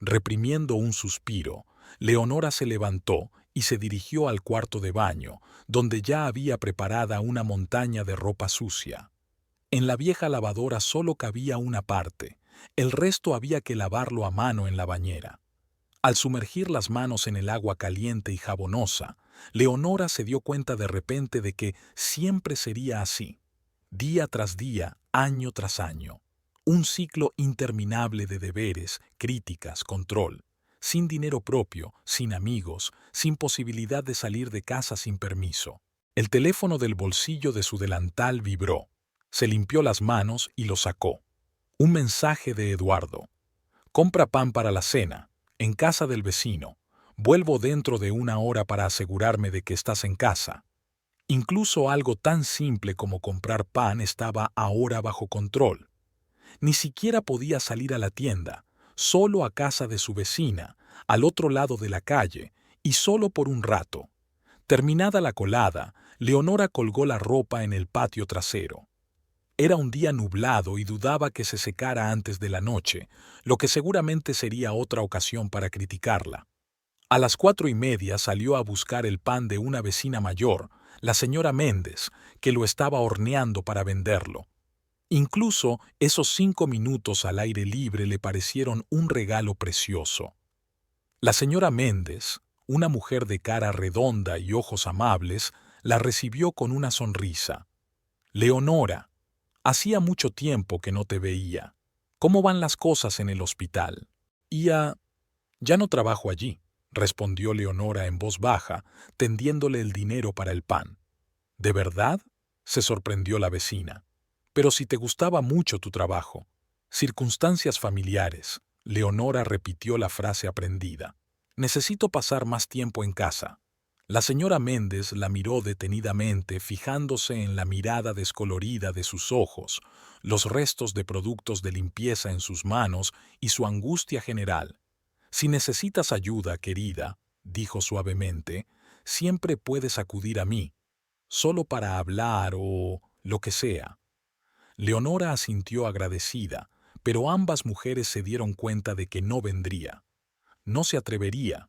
Reprimiendo un suspiro, Leonora se levantó y se dirigió al cuarto de baño, donde ya había preparada una montaña de ropa sucia. En la vieja lavadora solo cabía una parte, el resto había que lavarlo a mano en la bañera. Al sumergir las manos en el agua caliente y jabonosa, Leonora se dio cuenta de repente de que siempre sería así, día tras día, año tras año. Un ciclo interminable de deberes, críticas, control, sin dinero propio, sin amigos, sin posibilidad de salir de casa sin permiso. El teléfono del bolsillo de su delantal vibró. Se limpió las manos y lo sacó. Un mensaje de Eduardo. «Compra pan para la cena, en casa del vecino. Vuelvo dentro de 1 hora para asegurarme de que estás en casa». Incluso algo tan simple como comprar pan estaba ahora bajo control. Ni siquiera podía salir a la tienda, solo a casa de su vecina, al otro lado de la calle, y solo por un rato. Terminada la colada, Leonora colgó la ropa en el patio trasero. Era un día nublado y dudaba que se secara antes de la noche, lo que seguramente sería otra ocasión para criticarla. A las 4:30 salió a buscar el pan de una vecina mayor, la señora Méndez, que lo estaba horneando para venderlo. Incluso esos 5 minutos al aire libre le parecieron un regalo precioso. La señora Méndez, una mujer de cara redonda y ojos amables, la recibió con una sonrisa. «Leonora, hacía mucho tiempo que no te veía. ¿Cómo van las cosas en el hospital?» «Ya no trabajo allí», respondió Leonora en voz baja, tendiéndole el dinero para el pan. «¿De verdad?», se sorprendió la vecina. «Pero si te gustaba mucho tu trabajo». «Circunstancias familiares», Leonora repitió la frase aprendida. «Necesito pasar más tiempo en casa». La señora Méndez la miró detenidamente, fijándose en la mirada descolorida de sus ojos, los restos de productos de limpieza en sus manos y su angustia general. «Si necesitas ayuda, querida», dijo suavemente, «siempre puedes acudir a mí, solo para hablar o lo que sea». Leonora asintió agradecida, pero ambas mujeres se dieron cuenta de que no vendría. No se atrevería.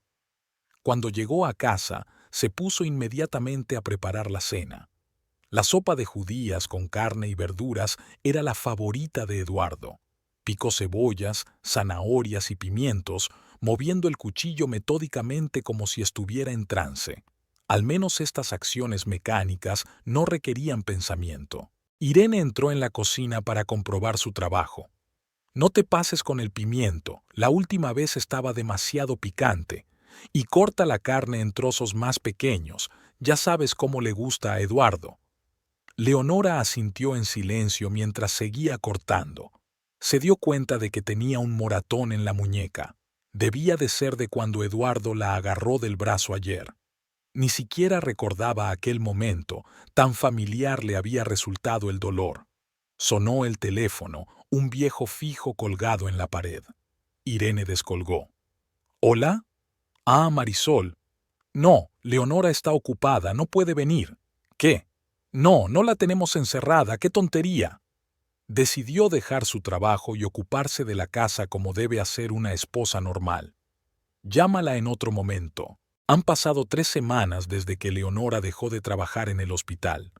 Cuando llegó a casa, se puso inmediatamente a preparar la cena. La sopa de judías con carne y verduras era la favorita de Eduardo. Picó cebollas, zanahorias y pimientos, moviendo el cuchillo metódicamente como si estuviera en trance. Al menos estas acciones mecánicas no requerían pensamiento. Irene entró en la cocina para comprobar su trabajo. «No te pases con el pimiento, la última vez estaba demasiado picante. Y corta la carne en trozos más pequeños, ya sabes cómo le gusta a Eduardo». Leonora asintió en silencio mientras seguía cortando. Se dio cuenta de que tenía un moratón en la muñeca. Debía de ser de cuando Eduardo la agarró del brazo ayer. Ni siquiera recordaba aquel momento, tan familiar le había resultado el dolor. Sonó el teléfono, un viejo fijo colgado en la pared. Irene descolgó. «¿Hola? Ah, Marisol. No, Leonora está ocupada, no puede venir». «¿Qué? No, no la tenemos encerrada, qué tontería». Decidió dejar su trabajo y ocuparse de la casa como debe hacer una esposa normal. «Llámala en otro momento». Han pasado 3 semanas desde que Leonora dejó de trabajar en el hospital.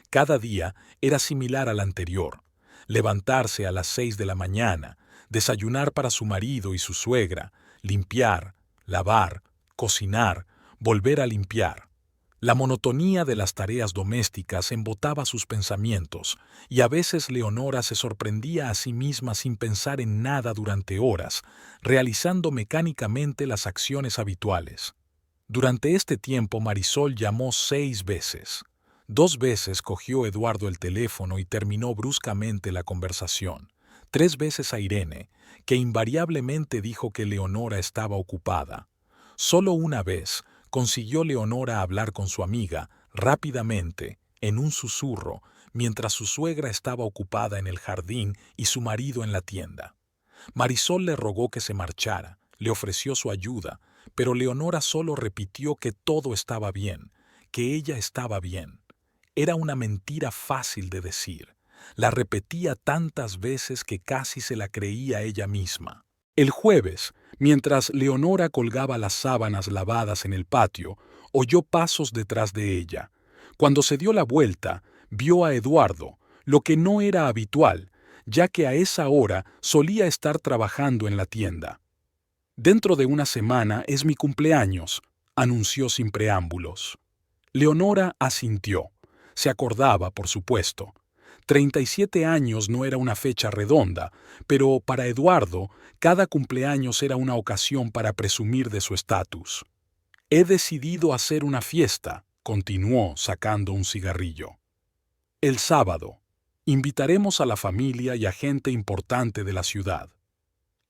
Cada día era similar al anterior. Levantarse a las 6 de la mañana, desayunar para su marido y su suegra, limpiar, lavar, cocinar, volver a limpiar. La monotonía de las tareas domésticas embotaba sus pensamientos, y a veces Leonora se sorprendía a sí misma sin pensar en nada durante horas, realizando mecánicamente las acciones habituales. Durante este tiempo Marisol llamó 6 veces. 2 veces cogió Eduardo el teléfono y terminó bruscamente la conversación. 3 veces a Irene, que invariablemente dijo que Leonora estaba ocupada. Solo una vez consiguió Leonora hablar con su amiga, rápidamente, en un susurro, mientras su suegra estaba ocupada en el jardín y su marido en la tienda. Marisol le rogó que se marchara, le ofreció su ayuda, pero Leonora solo repitió que todo estaba bien, que ella estaba bien. Era una mentira fácil de decir. La repetía tantas veces que casi se la creía ella misma. El jueves, mientras Leonora colgaba las sábanas lavadas en el patio, oyó pasos detrás de ella. Cuando se dio la vuelta, vio a Eduardo, lo que no era habitual, ya que a esa hora solía estar trabajando en la tienda. «Dentro de una semana es mi cumpleaños», anunció sin preámbulos. Leonora asintió. Se acordaba, por supuesto. 37 años no era una fecha redonda, pero para Eduardo, cada cumpleaños era una ocasión para presumir de su estatus. «He decidido hacer una fiesta», continuó sacando un cigarrillo. «El sábado. Invitaremos a la familia y a gente importante de la ciudad».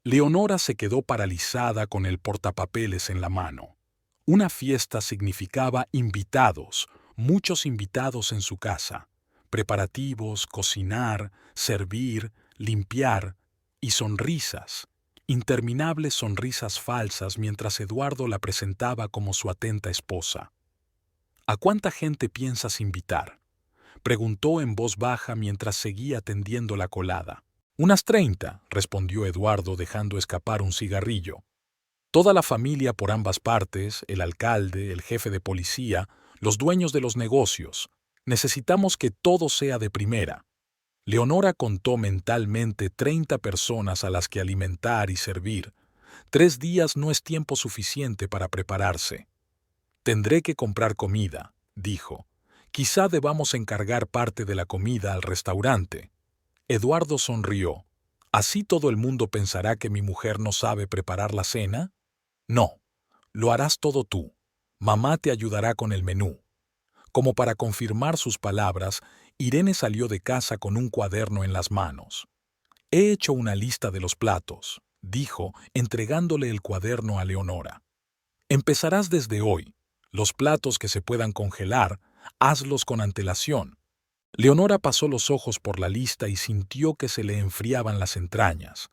Leonora se quedó paralizada con el portapapeles en la mano. Una fiesta significaba invitados, muchos invitados en su casa. Preparativos, cocinar, servir, limpiar y sonrisas. Interminables sonrisas falsas mientras Eduardo la presentaba como su atenta esposa. «¿A cuánta gente piensas invitar?», preguntó en voz baja mientras seguía tendiendo la colada. «Unas 30», respondió Eduardo dejando escapar un cigarrillo. «Toda la familia por ambas partes, el alcalde, el jefe de policía, los dueños de los negocios. Necesitamos que todo sea de primera». Leonora contó mentalmente 30 personas a las que alimentar y servir. 3 días no es tiempo suficiente para prepararse. «Tendré que comprar comida», dijo. «Quizá debamos encargar parte de la comida al restaurante». Eduardo sonrió. «¿Así todo el mundo pensará que mi mujer no sabe preparar la cena?» «No, lo harás todo tú. Mamá te ayudará con el menú». Como para confirmar sus palabras, Irene salió de casa con un cuaderno en las manos. «He hecho una lista de los platos», dijo, entregándole el cuaderno a Leonora. «Empezarás desde hoy. Los platos que se puedan congelar, hazlos con antelación». Leonora pasó los ojos por la lista y sintió que se le enfriaban las entrañas.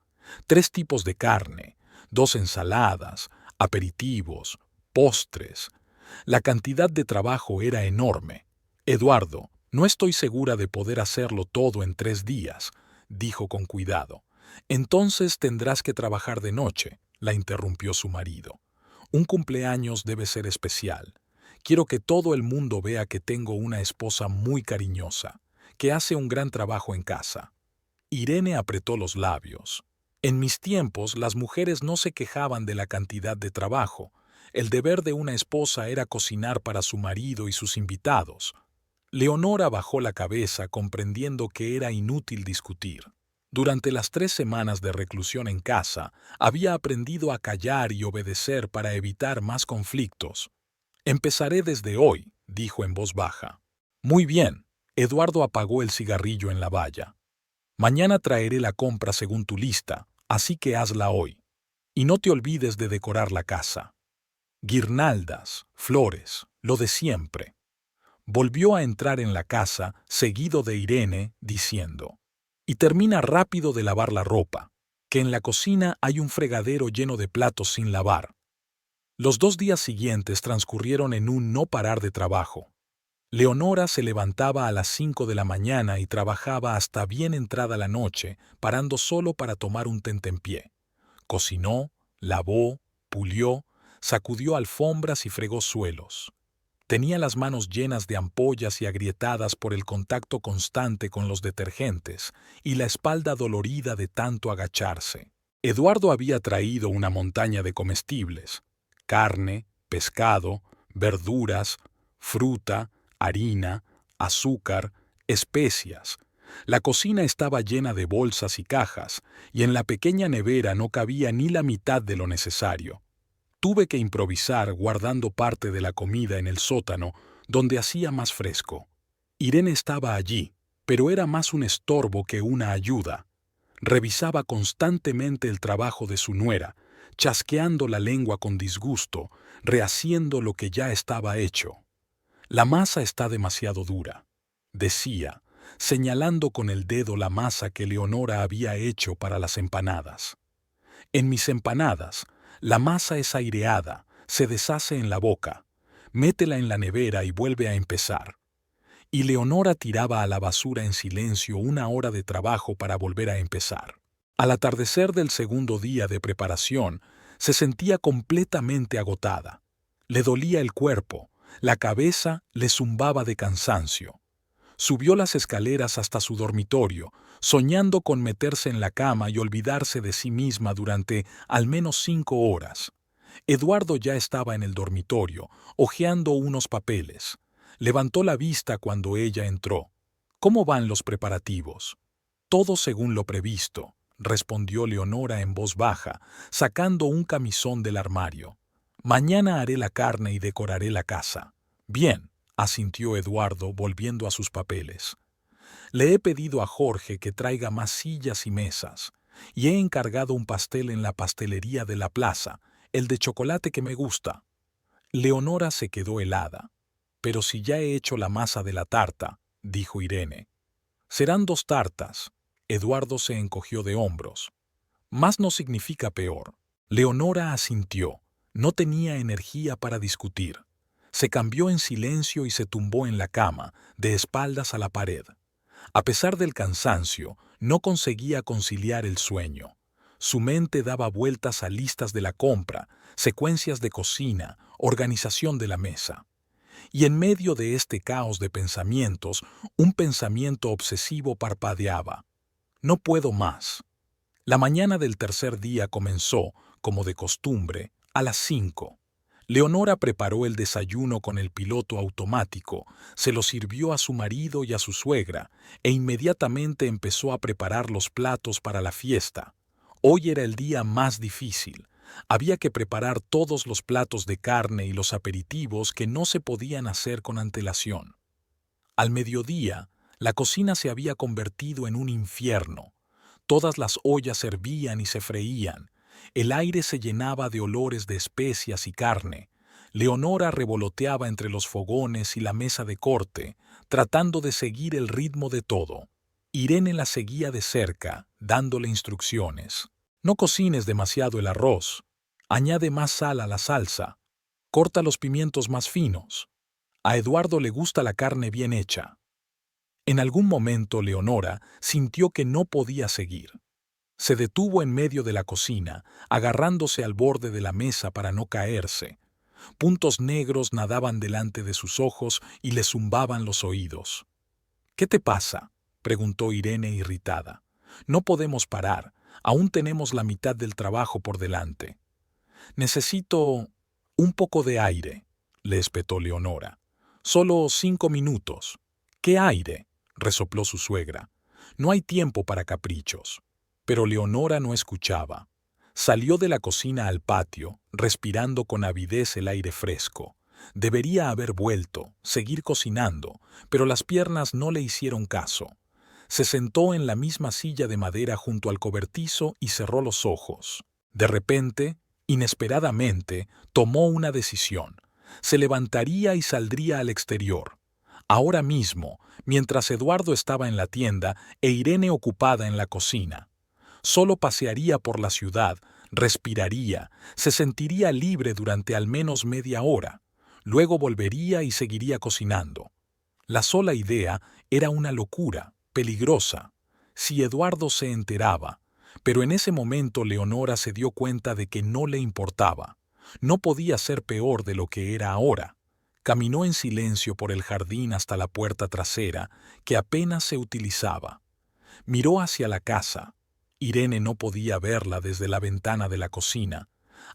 3 tipos de carne, 2 ensaladas, aperitivos, postres. La cantidad de trabajo era enorme. «Eduardo, no estoy segura de poder hacerlo todo en 3 días», dijo con cuidado. «Entonces tendrás que trabajar de noche», la interrumpió su marido. «Un cumpleaños debe ser especial. Quiero que todo el mundo vea que tengo una esposa muy cariñosa, que hace un gran trabajo en casa». Irene apretó los labios. «En mis tiempos, las mujeres no se quejaban de la cantidad de trabajo. El deber de una esposa era cocinar para su marido y sus invitados». Leonora bajó la cabeza comprendiendo que era inútil discutir. Durante las 3 semanas de reclusión en casa, había aprendido a callar y obedecer para evitar más conflictos. «Empezaré desde hoy», dijo en voz baja. «Muy bien». Eduardo apagó el cigarrillo en la valla. «Mañana traeré la compra según tu lista, así que hazla hoy. Y no te olvides de decorar la casa. Guirnaldas, flores, lo de siempre». Volvió a entrar en la casa, seguido de Irene, diciendo: «Y termina rápido de lavar la ropa, que en la cocina hay un fregadero lleno de platos sin lavar». Los 2 días siguientes transcurrieron en un no parar de trabajo. Leonora se levantaba a las 5 de la mañana y trabajaba hasta bien entrada la noche, parando solo para tomar un tentempié. Cocinó, lavó, pulió, sacudió alfombras y fregó suelos. Tenía las manos llenas de ampollas y agrietadas por el contacto constante con los detergentes y la espalda dolorida de tanto agacharse. Eduardo había traído una montaña de comestibles: carne, pescado, verduras, fruta, harina, azúcar, especias. La cocina estaba llena de bolsas y cajas, y en la pequeña nevera no cabía ni la mitad de lo necesario. Tuve que improvisar guardando parte de la comida en el sótano, donde hacía más fresco. Irene estaba allí, pero era más un estorbo que una ayuda. Revisaba constantemente el trabajo de su nuera, chasqueando la lengua con disgusto, rehaciendo lo que ya estaba hecho. La masa está demasiado dura, decía, señalando con el dedo la masa que Leonora había hecho para las empanadas. En mis empanadas, la masa es aireada, se deshace en la boca, métela en la nevera y vuelve a empezar. Y Leonora tiraba a la basura en silencio 1 hora de trabajo para volver a empezar. Al atardecer del segundo día de preparación, se sentía completamente agotada. Le dolía el cuerpo, la cabeza le zumbaba de cansancio. Subió las escaleras hasta su dormitorio, soñando con meterse en la cama y olvidarse de sí misma durante al menos 5 horas. Eduardo ya estaba en el dormitorio, hojeando unos papeles. Levantó la vista cuando ella entró. ¿Cómo van los preparativos? Todo según lo previsto, respondió Leonora en voz baja, sacando un camisón del armario. Mañana haré la carne y decoraré la casa. Bien, asintió Eduardo, volviendo a sus papeles. Le he pedido a Jorge que traiga más sillas y mesas, y he encargado un pastel en la pastelería de la plaza, el de chocolate que me gusta. Leonora se quedó helada. Pero si ya he hecho la masa de la tarta, dijo Irene. Serán 2 tartas. Eduardo se encogió de hombros. Más no significa peor. Leonora asintió. No tenía energía para discutir. Se cambió en silencio y se tumbó en la cama, de espaldas a la pared. A pesar del cansancio, no conseguía conciliar el sueño. Su mente daba vueltas a listas de la compra, secuencias de cocina, organización de la mesa. Y en medio de este caos de pensamientos, un pensamiento obsesivo parpadeaba. No puedo más. La mañana del tercer día comenzó, como de costumbre, a las 5. Leonora preparó el desayuno con el piloto automático, se lo sirvió a su marido y a su suegra, e inmediatamente empezó a preparar los platos para la fiesta. Hoy era el día más difícil. Había que preparar todos los platos de carne y los aperitivos que no se podían hacer con antelación. Al mediodía, la cocina se había convertido en un infierno. Todas las ollas hervían y se freían. El aire se llenaba de olores de especias y carne. Leonora revoloteaba entre los fogones y la mesa de corte, tratando de seguir el ritmo de todo. Irene la seguía de cerca, dándole instrucciones. No cocines demasiado el arroz. Añade más sal a la salsa. Corta los pimientos más finos. A Eduardo le gusta la carne bien hecha. En algún momento Leonora sintió que no podía seguir. Se detuvo en medio de la cocina, agarrándose al borde de la mesa para no caerse. Puntos negros nadaban delante de sus ojos y le zumbaban los oídos. ¿Qué te pasa?, preguntó Irene irritada. No podemos parar. Aún tenemos la mitad del trabajo por delante. Necesito un poco de aire, le espetó Leonora. Solo 5 minutos. ¿Qué aire?, resopló su suegra. No hay tiempo para caprichos. Pero Leonora no escuchaba. Salió de la cocina al patio, respirando con avidez el aire fresco. Debería haber vuelto, seguir cocinando, pero las piernas no le hicieron caso. Se sentó en la misma silla de madera junto al cobertizo y cerró los ojos. De repente, inesperadamente, tomó una decisión. Se levantaría y saldría al exterior. Ahora mismo, mientras Eduardo estaba en la tienda e Irene ocupada en la cocina. Solo pasearía por la ciudad, respiraría, se sentiría libre durante al menos media hora. Luego volvería y seguiría cocinando. La sola idea era una locura, peligrosa. Si Eduardo se enteraba, pero en ese momento Leonora se dio cuenta de que no le importaba. No podía ser peor de lo que era ahora. Caminó en silencio por el jardín hasta la puerta trasera, que apenas se utilizaba. Miró hacia la casa. Irene no podía verla desde la ventana de la cocina.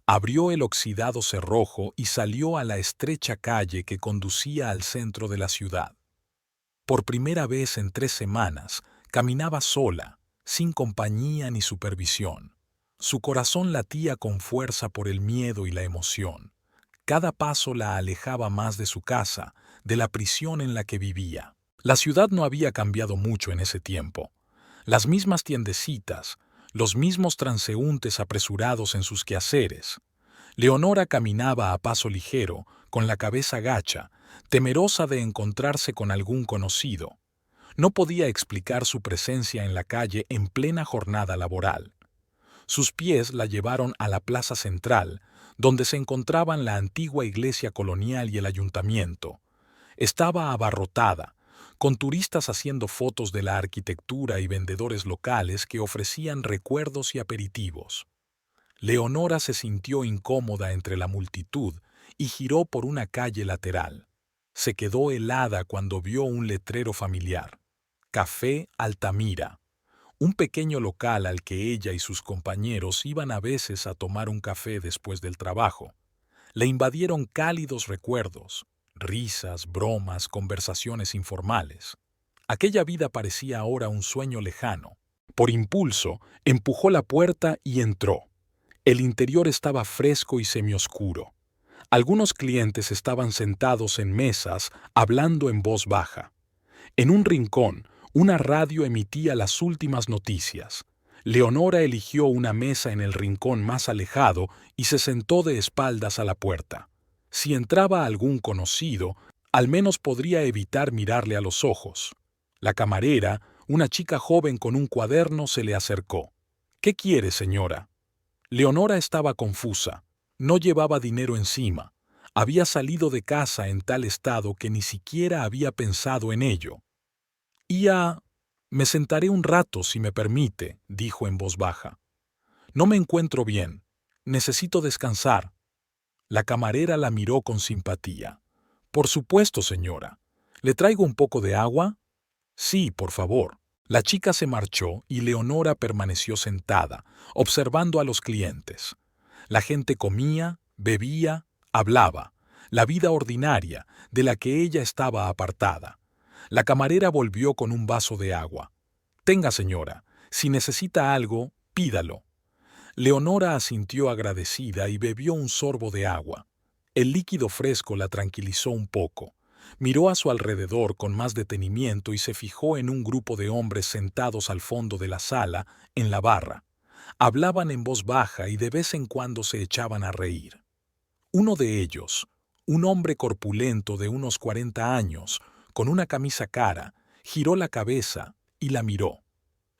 Abrió el oxidado cerrojo y salió a la estrecha calle que conducía al centro de la ciudad. Por primera vez en 3 semanas, caminaba sola, sin compañía ni supervisión. Su corazón latía con fuerza por el miedo y la emoción. Cada paso la alejaba más de su casa, de la prisión en la que vivía. La ciudad no había cambiado mucho en ese tiempo. Las mismas tiendecitas, los mismos transeúntes apresurados en sus quehaceres. Leonora caminaba a paso ligero, con la cabeza gacha, temerosa de encontrarse con algún conocido. No podía explicar su presencia en la calle en plena jornada laboral. Sus pies la llevaron a la plaza central, donde se encontraban la antigua iglesia colonial y el ayuntamiento. Estaba abarrotada, con turistas haciendo fotos de la arquitectura y vendedores locales que ofrecían recuerdos y aperitivos. Leonora se sintió incómoda entre la multitud y giró por una calle lateral. Se quedó helada cuando vio un letrero familiar. Café Altamira, un pequeño local al que ella y sus compañeros iban a veces a tomar un café después del trabajo. Le invadieron cálidos recuerdos, risas, bromas, conversaciones informales. Aquella vida parecía ahora un sueño lejano. Por impulso, empujó la puerta y entró. El interior estaba fresco y semioscuro. Algunos clientes estaban sentados en mesas, hablando en voz baja. En un rincón, una radio emitía las últimas noticias. Leonora eligió una mesa en el rincón más alejado y se sentó de espaldas a la puerta. Si entraba algún conocido, al menos podría evitar mirarle a los ojos. La camarera, una chica joven con un cuaderno, se le acercó. «¿Qué quiere, señora?» Leonora estaba confusa. No llevaba dinero encima. Había salido de casa en tal estado que ni siquiera había pensado en ello. Me sentaré un rato, si me permite», dijo en voz baja. «No me encuentro bien. Necesito descansar». La camarera la miró con simpatía. «Por supuesto, señora. ¿Le traigo un poco de agua?» «Sí, por favor». La chica se marchó y Leonora permaneció sentada, observando a los clientes. La gente comía, bebía, hablaba, la vida ordinaria de la que ella estaba apartada. La camarera volvió con un vaso de agua. «Tenga, señora, si necesita algo, pídalo». Leonora asintió agradecida y bebió un sorbo de agua. El líquido fresco la tranquilizó un poco. Miró a su alrededor con más detenimiento y se fijó en un grupo de hombres sentados al fondo de la sala, en la barra. Hablaban en voz baja y de vez en cuando se echaban a reír. Uno de ellos, un hombre corpulento de unos 40 años, con una camisa cara, giró la cabeza y la miró.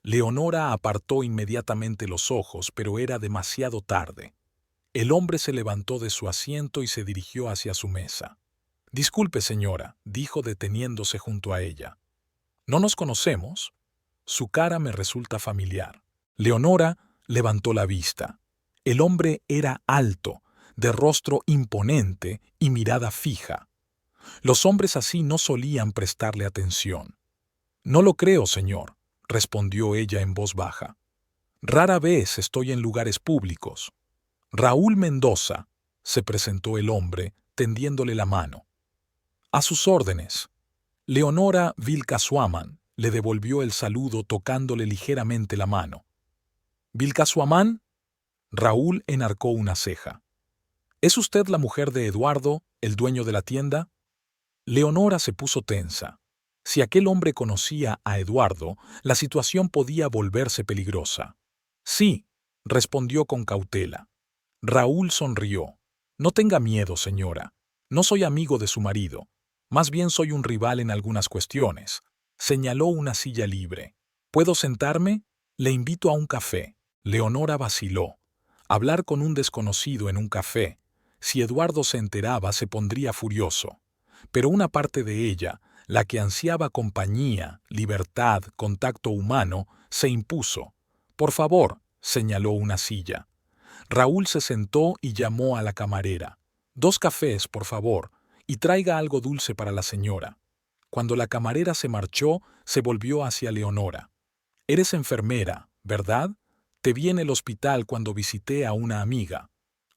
Leonora apartó inmediatamente los ojos, pero era demasiado tarde. El hombre se levantó de su asiento y se dirigió hacia su mesa. «Disculpe, señora», dijo deteniéndose junto a ella. «¿No nos conocemos?» Su cara me resulta familiar. Leonora levantó la vista. El hombre era alto, de rostro imponente y mirada fija. Los hombres así no solían prestarle atención. «No lo creo, señor», respondió ella en voz baja. «Rara vez estoy en lugares públicos». «Raúl Mendoza», se presentó el hombre, tendiéndole la mano. «A sus órdenes». Leonora Vilcasuaman le devolvió el saludo tocándole ligeramente la mano. «¿Vilcasuaman?» Raúl enarcó una ceja. «¿Es usted la mujer de Eduardo, el dueño de la tienda?» Leonora se puso tensa. Si aquel hombre conocía a Eduardo, la situación podía volverse peligrosa. «Sí», respondió con cautela. Raúl sonrió. «No tenga miedo, señora. No soy amigo de su marido. Más bien soy un rival en algunas cuestiones». Señaló una silla libre. «¿Puedo sentarme? Le invito a un café». Leonora vaciló. Hablar con un desconocido en un café. Si Eduardo se enteraba, se pondría furioso. Pero una parte de ella, la que ansiaba compañía, libertad, contacto humano, se impuso. «Por favor», señaló una silla. Raúl se sentó y llamó a la camarera. «2 cafés, por favor, y traiga algo dulce para la señora». Cuando la camarera se marchó, se volvió hacia Leonora. «Eres enfermera, ¿verdad? Te vi en el hospital cuando visité a una amiga».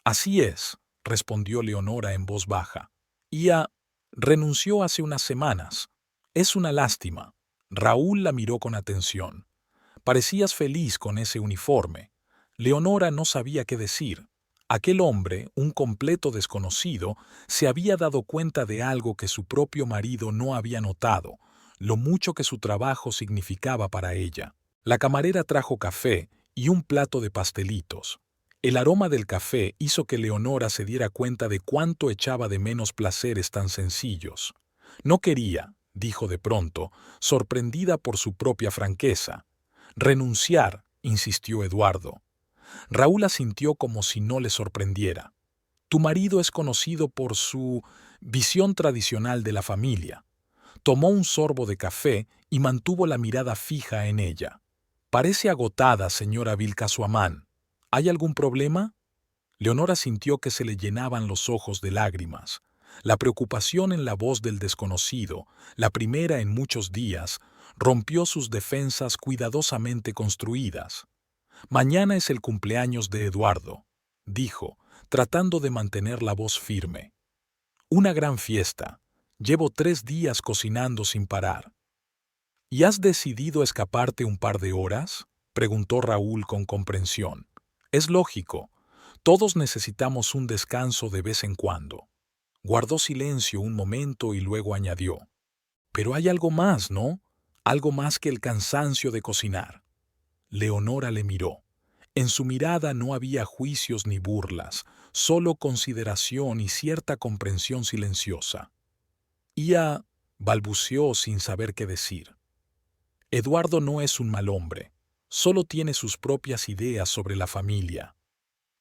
Así es, respondió Leonora en voz baja. Ia renunció hace unas semanas. Es una lástima. Raúl la miró con atención. Parecías feliz con ese uniforme. Leonora no sabía qué decir. Aquel hombre, un completo desconocido, se había dado cuenta de algo que su propio marido no había notado, lo mucho que su trabajo significaba para ella. La camarera trajo café y un plato de pastelitos. El aroma del café hizo que Leonora se diera cuenta de cuánto echaba de menos placeres tan sencillos. No quería, dijo de pronto, sorprendida por su propia franqueza. Renunciar, insistió Eduardo. Raúl asintió como si no le sorprendiera. Tu marido es conocido por su visión tradicional de la familia. Tomó un sorbo de café y mantuvo la mirada fija en ella. Parece agotada, señora Vilcasuamán. ¿Hay algún problema? Leonora sintió que se le llenaban los ojos de lágrimas. La preocupación en la voz del desconocido, la primera en muchos días, rompió sus defensas cuidadosamente construidas. Mañana es el cumpleaños de Eduardo, dijo, tratando de mantener la voz firme. Una gran fiesta. Llevo 3 días cocinando sin parar. ¿Y has decidido escaparte un par de horas? Preguntó Raúl con comprensión. Es lógico. Todos necesitamos un descanso de vez en cuando. Guardó silencio un momento y luego añadió. Pero hay algo más, ¿no? Algo más que el cansancio de cocinar. Leonora le miró. En su mirada no había juicios ni burlas, solo consideración y cierta comprensión silenciosa. Ia balbuceó sin saber qué decir. Eduardo no es un mal hombre, solo tiene sus propias ideas sobre la familia.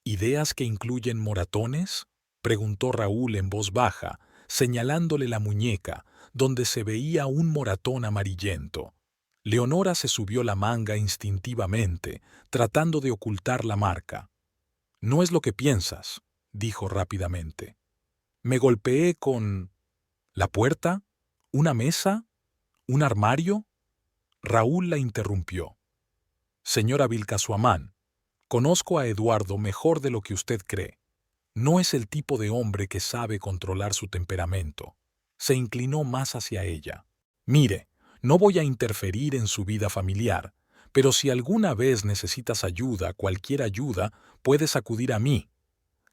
¿Ideas que incluyen moratones? Preguntó Raúl en voz baja, señalándole la muñeca, donde se veía un moratón amarillento. Leonora se subió la manga instintivamente, tratando de ocultar la marca. No es lo que piensas, dijo rápidamente. Me golpeé con... ¿La puerta? ¿Una mesa? ¿Un armario? Raúl la interrumpió. Señora Vilcasuamán, conozco a Eduardo mejor de lo que usted cree. No es el tipo de hombre que sabe controlar su temperamento. Se inclinó más hacia ella. Mire, no voy a interferir en su vida familiar, pero si alguna vez necesitas ayuda, cualquier ayuda, puedes acudir a mí.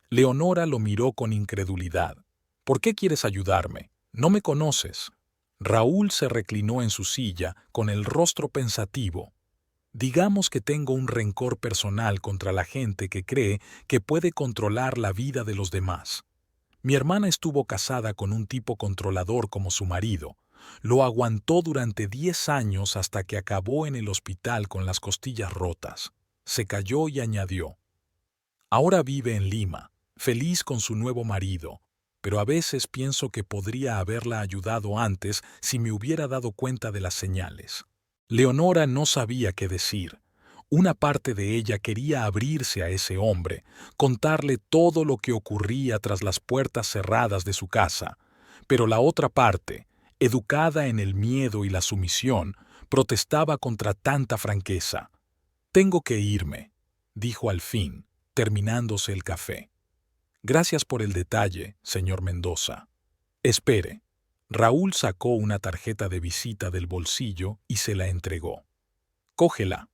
Leonora lo miró con incredulidad. ¿Por qué quieres ayudarme? No me conoces. Raúl se reclinó en su silla, con el rostro pensativo. Digamos que tengo un rencor personal contra la gente que cree que puede controlar la vida de los demás. Mi hermana estuvo casada con un tipo controlador como su marido. Lo aguantó durante 10 años hasta que acabó en el hospital con las costillas rotas. Se calló y añadió. Ahora vive en Lima, feliz con su nuevo marido, pero a veces pienso que podría haberla ayudado antes si me hubiera dado cuenta de las señales. Leonora no sabía qué decir. Una parte de ella quería abrirse a ese hombre, contarle todo lo que ocurría tras las puertas cerradas de su casa, pero la otra parte, educada en el miedo y la sumisión, protestaba contra tanta franqueza. Tengo que irme, dijo al fin, terminándose el café. Gracias por el detalle, señor Mendoza. Espere. Raúl sacó una tarjeta de visita del bolsillo y se la entregó. Cógela.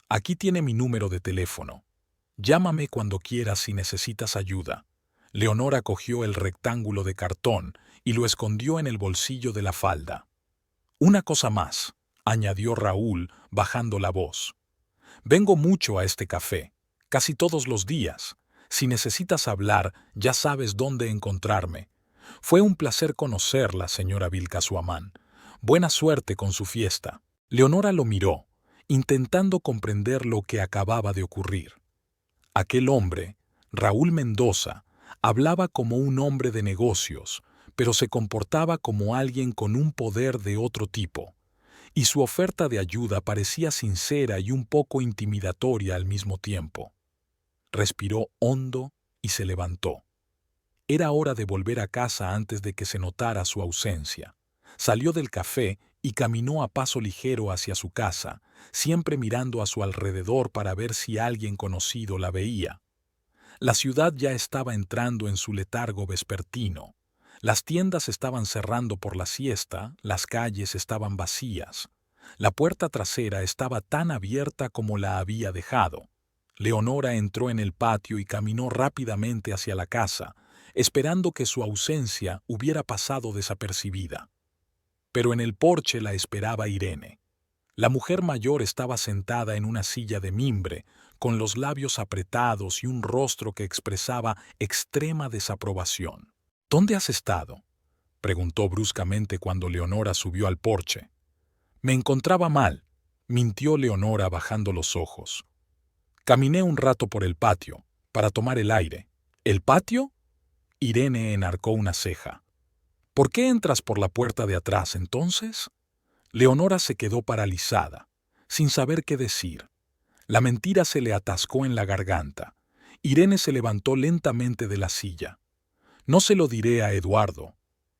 Aquí tiene mi número de teléfono. Llámame cuando quieras si necesitas ayuda. Leonora cogió el rectángulo de cartón y lo escondió en el bolsillo de la falda. Una cosa más, añadió Raúl, bajando la voz. Vengo mucho a este café, casi todos los días. Si necesitas hablar, ya sabes dónde encontrarme. Fue un placer conocerla, señora Vilcasuamán. Buena suerte con su fiesta. Leonora lo miró, intentando comprender lo que acababa de ocurrir. Aquel hombre, Raúl Mendoza, hablaba como un hombre de negocios, pero se comportaba como alguien con un poder de otro tipo, y su oferta de ayuda parecía sincera y un poco intimidatoria al mismo tiempo. Respiró hondo y se levantó. Era hora de volver a casa antes de que se notara su ausencia. Salió del café y caminó a paso ligero hacia su casa, siempre mirando a su alrededor para ver si alguien conocido la veía. La ciudad ya estaba entrando en su letargo vespertino. Las tiendas estaban cerrando por la siesta, las calles estaban vacías. La puerta trasera estaba tan abierta como la había dejado. Leonora entró en el patio y caminó rápidamente hacia la casa, esperando que su ausencia hubiera pasado desapercibida. Pero en el porche la esperaba Irene. La mujer mayor estaba sentada en una silla de mimbre, con los labios apretados y un rostro que expresaba extrema desaprobación. ¿Dónde has estado?, preguntó bruscamente cuando Leonora subió al porche. Me encontraba mal, mintió Leonora bajando los ojos. Caminé un rato por el patio, para tomar el aire. ¿El patio? Irene enarcó una ceja. ¿Por qué entras por la puerta de atrás entonces? Leonora se quedó paralizada, sin saber qué decir. La mentira se le atascó en la garganta. Irene se levantó lentamente de la silla. No se lo diré a Eduardo.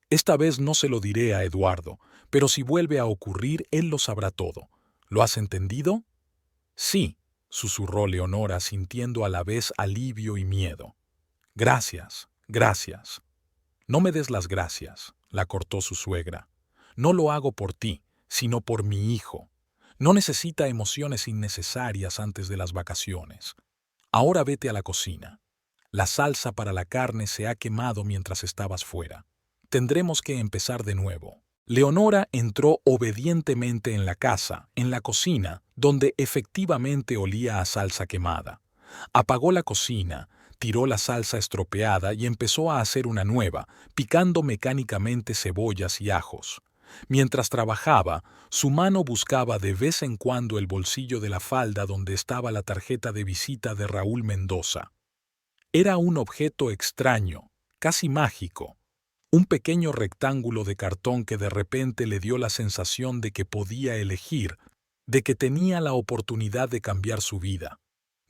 Esta vez no se lo diré a Eduardo, pero si vuelve a ocurrir, él lo sabrá todo. ¿Lo has entendido? Sí, susurró Leonora, sintiendo a la vez alivio y miedo. Gracias, gracias. No me des las gracias, la cortó su suegra. No lo hago por ti, sino por mi hijo. No necesita emociones innecesarias antes de las vacaciones. Ahora vete a la cocina. La salsa para la carne se ha quemado mientras estabas fuera. Tendremos que empezar de nuevo. Leonora entró obedientemente en la casa, en la cocina, donde efectivamente olía a salsa quemada. Apagó la cocina, tiró la salsa estropeada y empezó a hacer una nueva, picando mecánicamente cebollas y ajos. Mientras trabajaba, su mano buscaba de vez en cuando el bolsillo de la falda donde estaba la tarjeta de visita de Raúl Mendoza. Era un objeto extraño, casi mágico. Un pequeño rectángulo de cartón que de repente le dio la sensación de que podía elegir, de que tenía la oportunidad de cambiar su vida.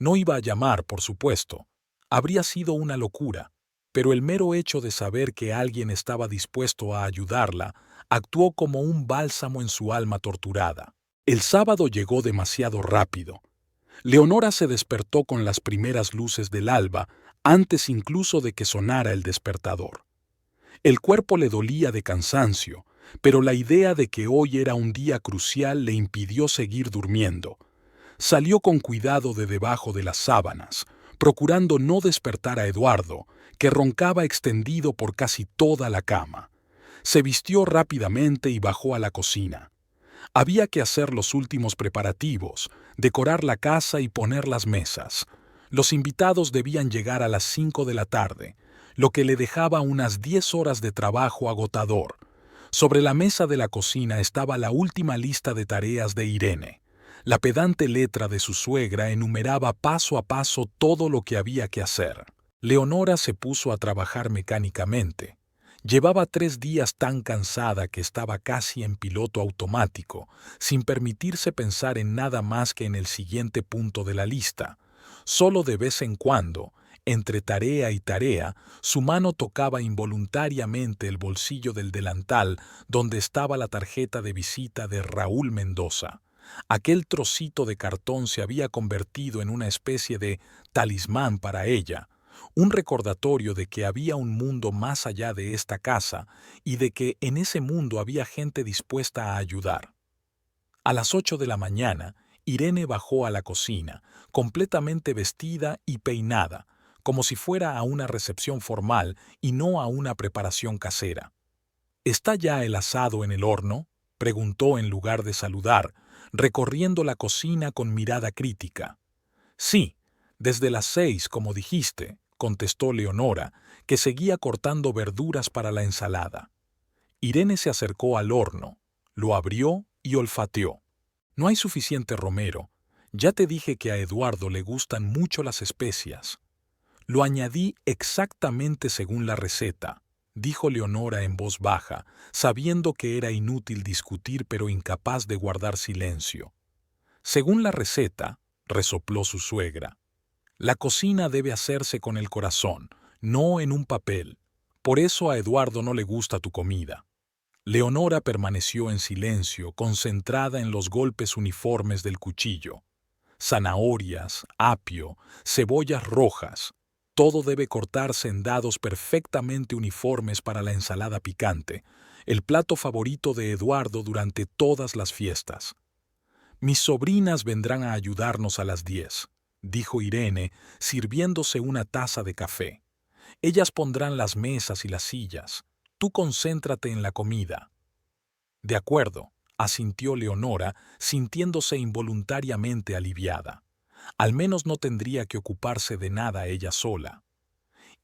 No iba a llamar, por supuesto. Habría sido una locura, pero el mero hecho de saber que alguien estaba dispuesto a ayudarla actuó como un bálsamo en su alma torturada. El sábado llegó demasiado rápido. Leonora se despertó con las primeras luces del alba, antes incluso de que sonara el despertador. El cuerpo le dolía de cansancio, pero la idea de que hoy era un día crucial le impidió seguir durmiendo. Salió con cuidado de debajo de las sábanas, procurando no despertar a Eduardo, que roncaba extendido por casi toda la cama. Se vistió rápidamente y bajó a la cocina. Había que hacer los últimos preparativos, decorar la casa y poner las mesas. Los invitados debían llegar a las 5 de la tarde, lo que le dejaba unas 10 horas de trabajo agotador. Sobre la mesa de la cocina estaba la última lista de tareas de Irene. La pedante letra de su suegra enumeraba paso a paso todo lo que había que hacer. Leonora se puso a trabajar mecánicamente. Llevaba 3 días tan cansada que estaba casi en piloto automático, sin permitirse pensar en nada más que en el siguiente punto de la lista. Solo de vez en cuando, entre tarea y tarea, su mano tocaba involuntariamente el bolsillo del delantal donde estaba la tarjeta de visita de Raúl Mendoza. Aquel trocito de cartón se había convertido en una especie de talismán para ella, un recordatorio de que había un mundo más allá de esta casa y de que en ese mundo había gente dispuesta a ayudar. A las 8 de la mañana, Irene bajó a la cocina, completamente vestida y peinada, como si fuera a una recepción formal y no a una preparación casera. ¿Está ya el asado en el horno?, preguntó en lugar de saludar, recorriendo la cocina con mirada crítica. Sí, desde las 6, como dijiste, contestó Leonora, que seguía cortando verduras para la ensalada. Irene se acercó al horno, lo abrió y olfateó. No hay suficiente romero. Ya te dije que a Eduardo le gustan mucho las especias. Lo añadí exactamente según la receta, dijo Leonora en voz baja, sabiendo que era inútil discutir pero incapaz de guardar silencio. Según la receta, resopló su suegra. La cocina debe hacerse con el corazón, no en un papel. Por eso a Eduardo no le gusta tu comida. Leonora permaneció en silencio, concentrada en los golpes uniformes del cuchillo. Zanahorias, apio, cebollas rojas. Todo debe cortarse en dados perfectamente uniformes para la ensalada picante, el plato favorito de Eduardo durante todas las fiestas. Mis sobrinas vendrán a ayudarnos a las 10, dijo Irene, sirviéndose una taza de café. Ellas pondrán las mesas y las sillas. Tú concéntrate en la comida. De acuerdo, asintió Leonora, sintiéndose involuntariamente aliviada. Al menos no tendría que ocuparse de nada ella sola.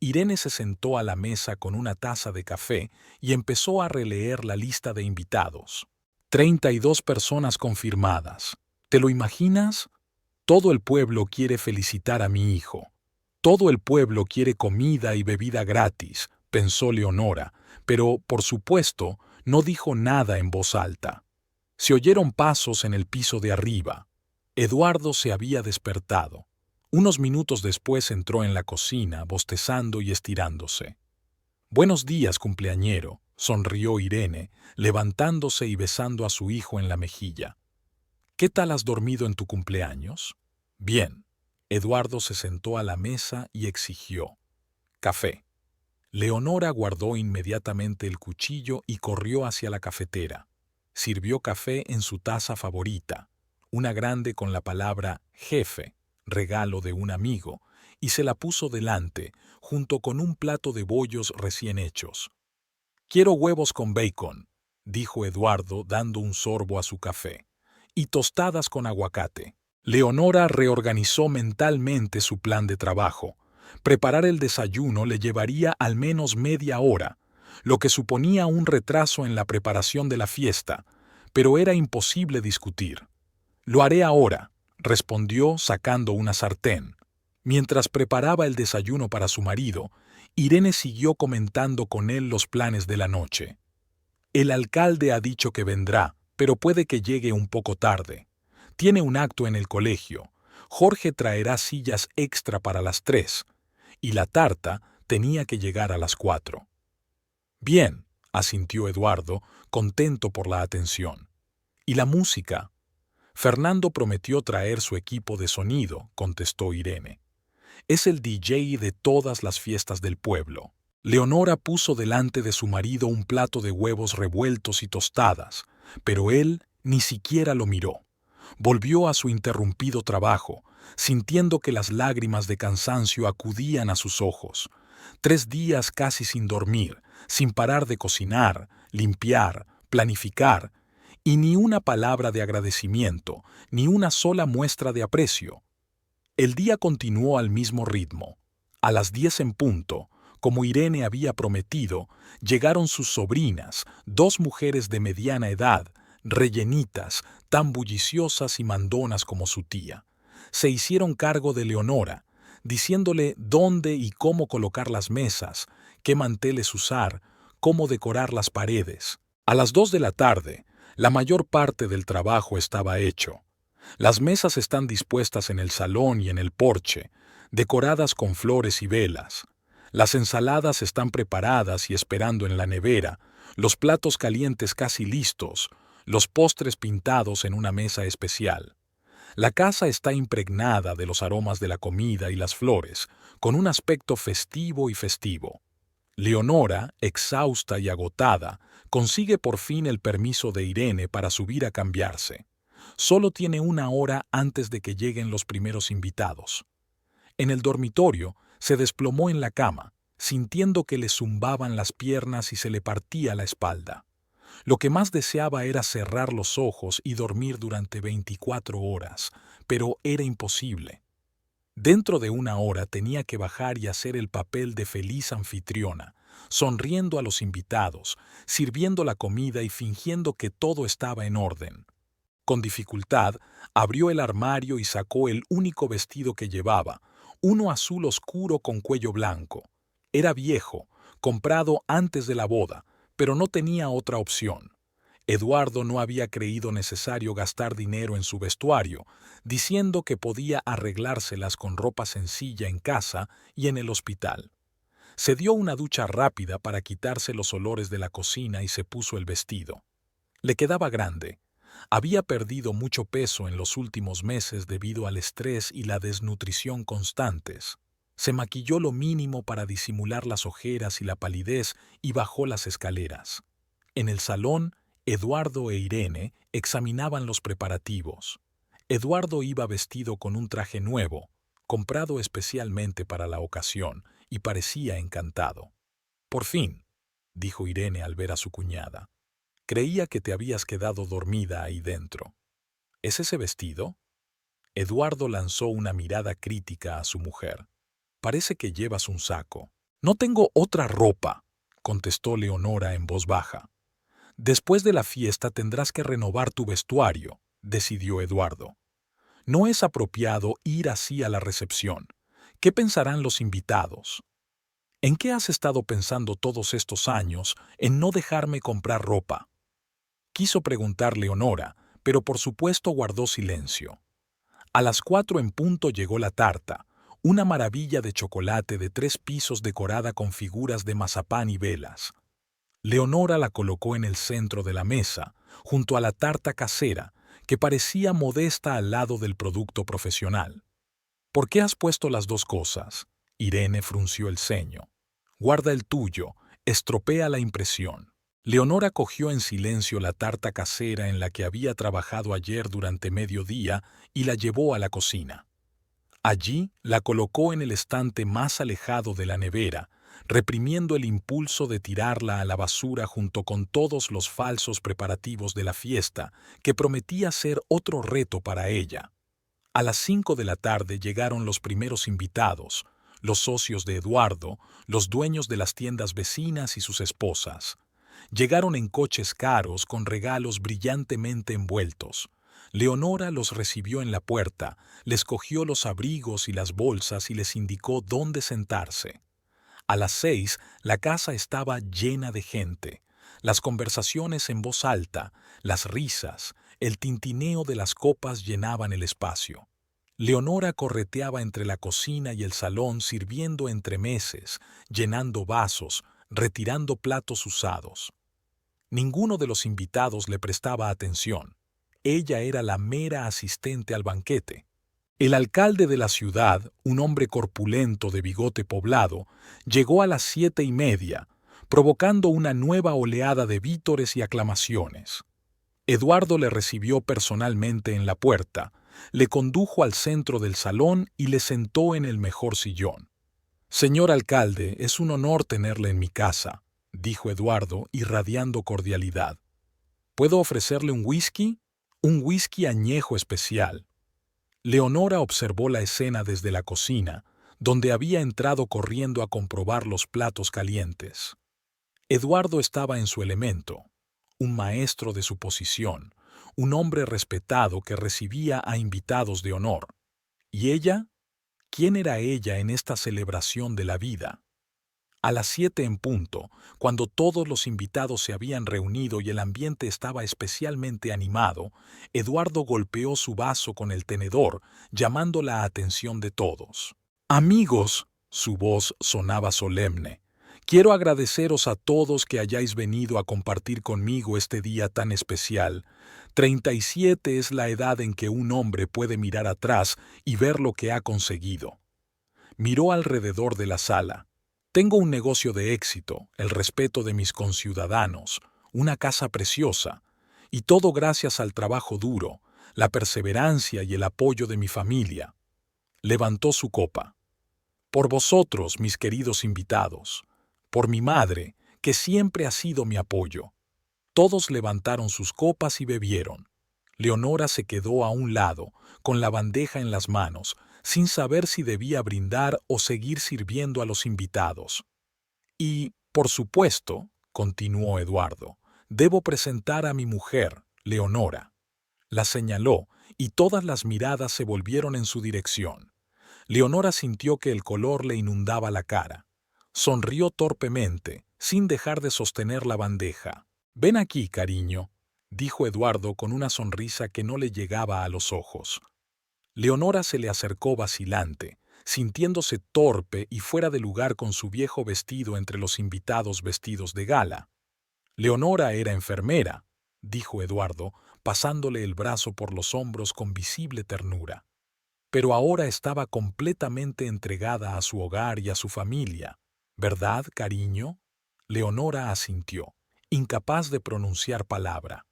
Irene se sentó a la mesa con una taza de café y empezó a releer la lista de invitados. 32 personas confirmadas. ¿Te lo imaginas? Todo el pueblo quiere felicitar a mi hijo. Todo el pueblo quiere comida y bebida gratis, pensó Leonora, pero, por supuesto, no dijo nada en voz alta. Se oyeron pasos en el piso de arriba. Eduardo se había despertado. Unos minutos después entró en la cocina, bostezando y estirándose. «Buenos días, cumpleañero», sonrió Irene, levantándose y besando a su hijo en la mejilla. «¿Qué tal has dormido en tu cumpleaños?» «Bien». Eduardo se sentó a la mesa y exigió: «Café». Leonora guardó inmediatamente el cuchillo y corrió hacia la cafetera. Sirvió café en su taza favorita, una grande con la palabra «jefe», regalo de un amigo, y se la puso delante, junto con un plato de bollos recién hechos. «Quiero huevos con bacon», dijo Eduardo dando un sorbo a su café, «y tostadas con aguacate». Leonora reorganizó mentalmente su plan de trabajo. Preparar el desayuno le llevaría al menos media hora, lo que suponía un retraso en la preparación de la fiesta, pero era imposible discutir. «Lo haré ahora», respondió sacando una sartén. Mientras preparaba el desayuno para su marido, Irene siguió comentando con él los planes de la noche. «El alcalde ha dicho que vendrá, pero puede que llegue un poco tarde. Tiene un acto en el colegio. Jorge traerá sillas extra para las 3, y la tarta tenía que llegar a las 4. «Bien», asintió Eduardo, contento por la atención. «¿Y la música?» «Fernando prometió traer su equipo de sonido», contestó Irene. «Es el DJ de todas las fiestas del pueblo». Leonora puso delante de su marido un plato de huevos revueltos y tostadas, pero él ni siquiera lo miró. Volvió a su interrumpido trabajo, sintiendo que las lágrimas de cansancio acudían a sus ojos. 3 días casi sin dormir, sin parar de cocinar, limpiar, planificar, y ni una palabra de agradecimiento, ni una sola muestra de aprecio. El día continuó al mismo ritmo. A las 10 en punto, como Irene había prometido, llegaron sus sobrinas, 2 mujeres de mediana edad, rellenitas, tan bulliciosas y mandonas como su tía. Se hicieron cargo de Leonora, diciéndole dónde y cómo colocar las mesas, qué manteles usar, cómo decorar las paredes. A las 2 de la tarde, la mayor parte del trabajo estaba hecho. Las mesas están dispuestas en el salón y en el porche, decoradas con flores y velas. Las ensaladas están preparadas y esperando en la nevera, los platos calientes casi listos, los postres pintados en una mesa especial. La casa está impregnada de los aromas de la comida y las flores, con un aspecto festivo y festivo. Leonora, exhausta y agotada, consigue por fin el permiso de Irene para subir a cambiarse. Solo tiene 1 hora antes de que lleguen los primeros invitados. En el dormitorio, se desplomó en la cama, sintiendo que le zumbaban las piernas y se le partía la espalda. Lo que más deseaba era cerrar los ojos y dormir durante 24 horas, pero era imposible. Dentro de 1 hora tenía que bajar y hacer el papel de feliz anfitriona, sonriendo a los invitados, sirviendo la comida y fingiendo que todo estaba en orden. Con dificultad, abrió el armario y sacó el único vestido que llevaba, uno azul oscuro con cuello blanco. Era viejo, comprado antes de la boda, pero no tenía otra opción. Eduardo no había creído necesario gastar dinero en su vestuario, diciendo que podía arreglárselas con ropa sencilla en casa y en el hospital. Se dio una ducha rápida para quitarse los olores de la cocina y se puso el vestido. Le quedaba grande. Había perdido mucho peso en los últimos meses debido al estrés y la desnutrición constantes. Se maquilló lo mínimo para disimular las ojeras y la palidez y bajó las escaleras. En el salón, Eduardo e Irene examinaban los preparativos. Eduardo iba vestido con un traje nuevo, comprado especialmente para la ocasión, y parecía encantado. «Por fin», dijo Irene al ver a su cuñada. «Creía que te habías quedado dormida ahí dentro». «¿Es ese vestido?». Eduardo lanzó una mirada crítica a su mujer. «Parece que llevas un saco». «No tengo otra ropa», contestó Leonora en voz baja. «Después de la fiesta tendrás que renovar tu vestuario», decidió Eduardo. «No es apropiado ir así a la recepción. ¿Qué pensarán los invitados?» «¿En qué has estado pensando todos estos años en no dejarme comprar ropa?», quiso preguntar Leonora, pero por supuesto guardó silencio. A las 4 en punto llegó la tarta, una maravilla de chocolate de 3 pisos decorada con figuras de mazapán y velas. Leonora la colocó en el centro de la mesa, junto a la tarta casera, que parecía modesta al lado del producto profesional. «¿Por qué has puesto las dos cosas?», Irene frunció el ceño. «Guarda el tuyo, estropea la impresión». Leonora cogió en silencio la tarta casera en la que había trabajado ayer durante mediodía y la llevó a la cocina. Allí la colocó en el estante más alejado de la nevera, reprimiendo el impulso de tirarla a la basura junto con todos los falsos preparativos de la fiesta, que prometía ser otro reto para ella. A las 5 de la tarde llegaron los primeros invitados, los socios de Eduardo, los dueños de las tiendas vecinas y sus esposas. Llegaron en coches caros con regalos brillantemente envueltos. Leonora los recibió en la puerta, les cogió los abrigos y las bolsas y les indicó dónde sentarse. A las 6 la casa estaba llena de gente. Las conversaciones en voz alta, las risas, el tintineo de las copas llenaban el espacio. Leonora correteaba entre la cocina y el salón sirviendo entremeses, llenando vasos, retirando platos usados. Ninguno de los invitados le prestaba atención. Ella era la mera asistente al banquete. El alcalde de la ciudad, un hombre corpulento de bigote poblado, llegó a las 7:30, provocando una nueva oleada de vítores y aclamaciones. Eduardo le recibió personalmente en la puerta, le condujo al centro del salón y le sentó en el mejor sillón. «Señor alcalde, es un honor tenerle en mi casa», dijo Eduardo, irradiando cordialidad. «¿Puedo ofrecerle un whisky? Un whisky añejo especial». Leonora observó la escena desde la cocina, donde había entrado corriendo a comprobar los platos calientes. Eduardo estaba en su elemento, un maestro de su posición, un hombre respetado que recibía a invitados de honor. ¿Y ella? ¿Quién era ella en esta celebración de la vida? A las 7 en punto, cuando todos los invitados se habían reunido y el ambiente estaba especialmente animado, Eduardo golpeó su vaso con el tenedor, llamando la atención de todos. «Amigos», su voz sonaba solemne, «quiero agradeceros a todos que hayáis venido a compartir conmigo este día tan especial. 37 es la edad en que un hombre puede mirar atrás y ver lo que ha conseguido». Miró alrededor de la sala. «Tengo un negocio de éxito, el respeto de mis conciudadanos, una casa preciosa, y todo gracias al trabajo duro, la perseverancia y el apoyo de mi familia». Levantó su copa. «Por vosotros, mis queridos invitados, por mi madre, que siempre ha sido mi apoyo». Todos levantaron sus copas y bebieron. Leonora se quedó a un lado, con la bandeja en las manos, sin saber si debía brindar o seguir sirviendo a los invitados. «Y, por supuesto», continuó Eduardo, «debo presentar a mi mujer, Leonora». La señaló, y todas las miradas se volvieron en su dirección. Leonora sintió que el color le inundaba la cara. Sonrió torpemente, sin dejar de sostener la bandeja. «Ven aquí, cariño», dijo Eduardo con una sonrisa que no le llegaba a los ojos. Leonora se le acercó vacilante, sintiéndose torpe y fuera de lugar con su viejo vestido entre los invitados vestidos de gala. «Leonora era enfermera», dijo Eduardo, pasándole el brazo por los hombros con visible ternura. pero ahora estaba completamente entregada a su hogar y a su familia. ¿Verdad, cariño? Leonora asintió, incapaz de pronunciar palabra.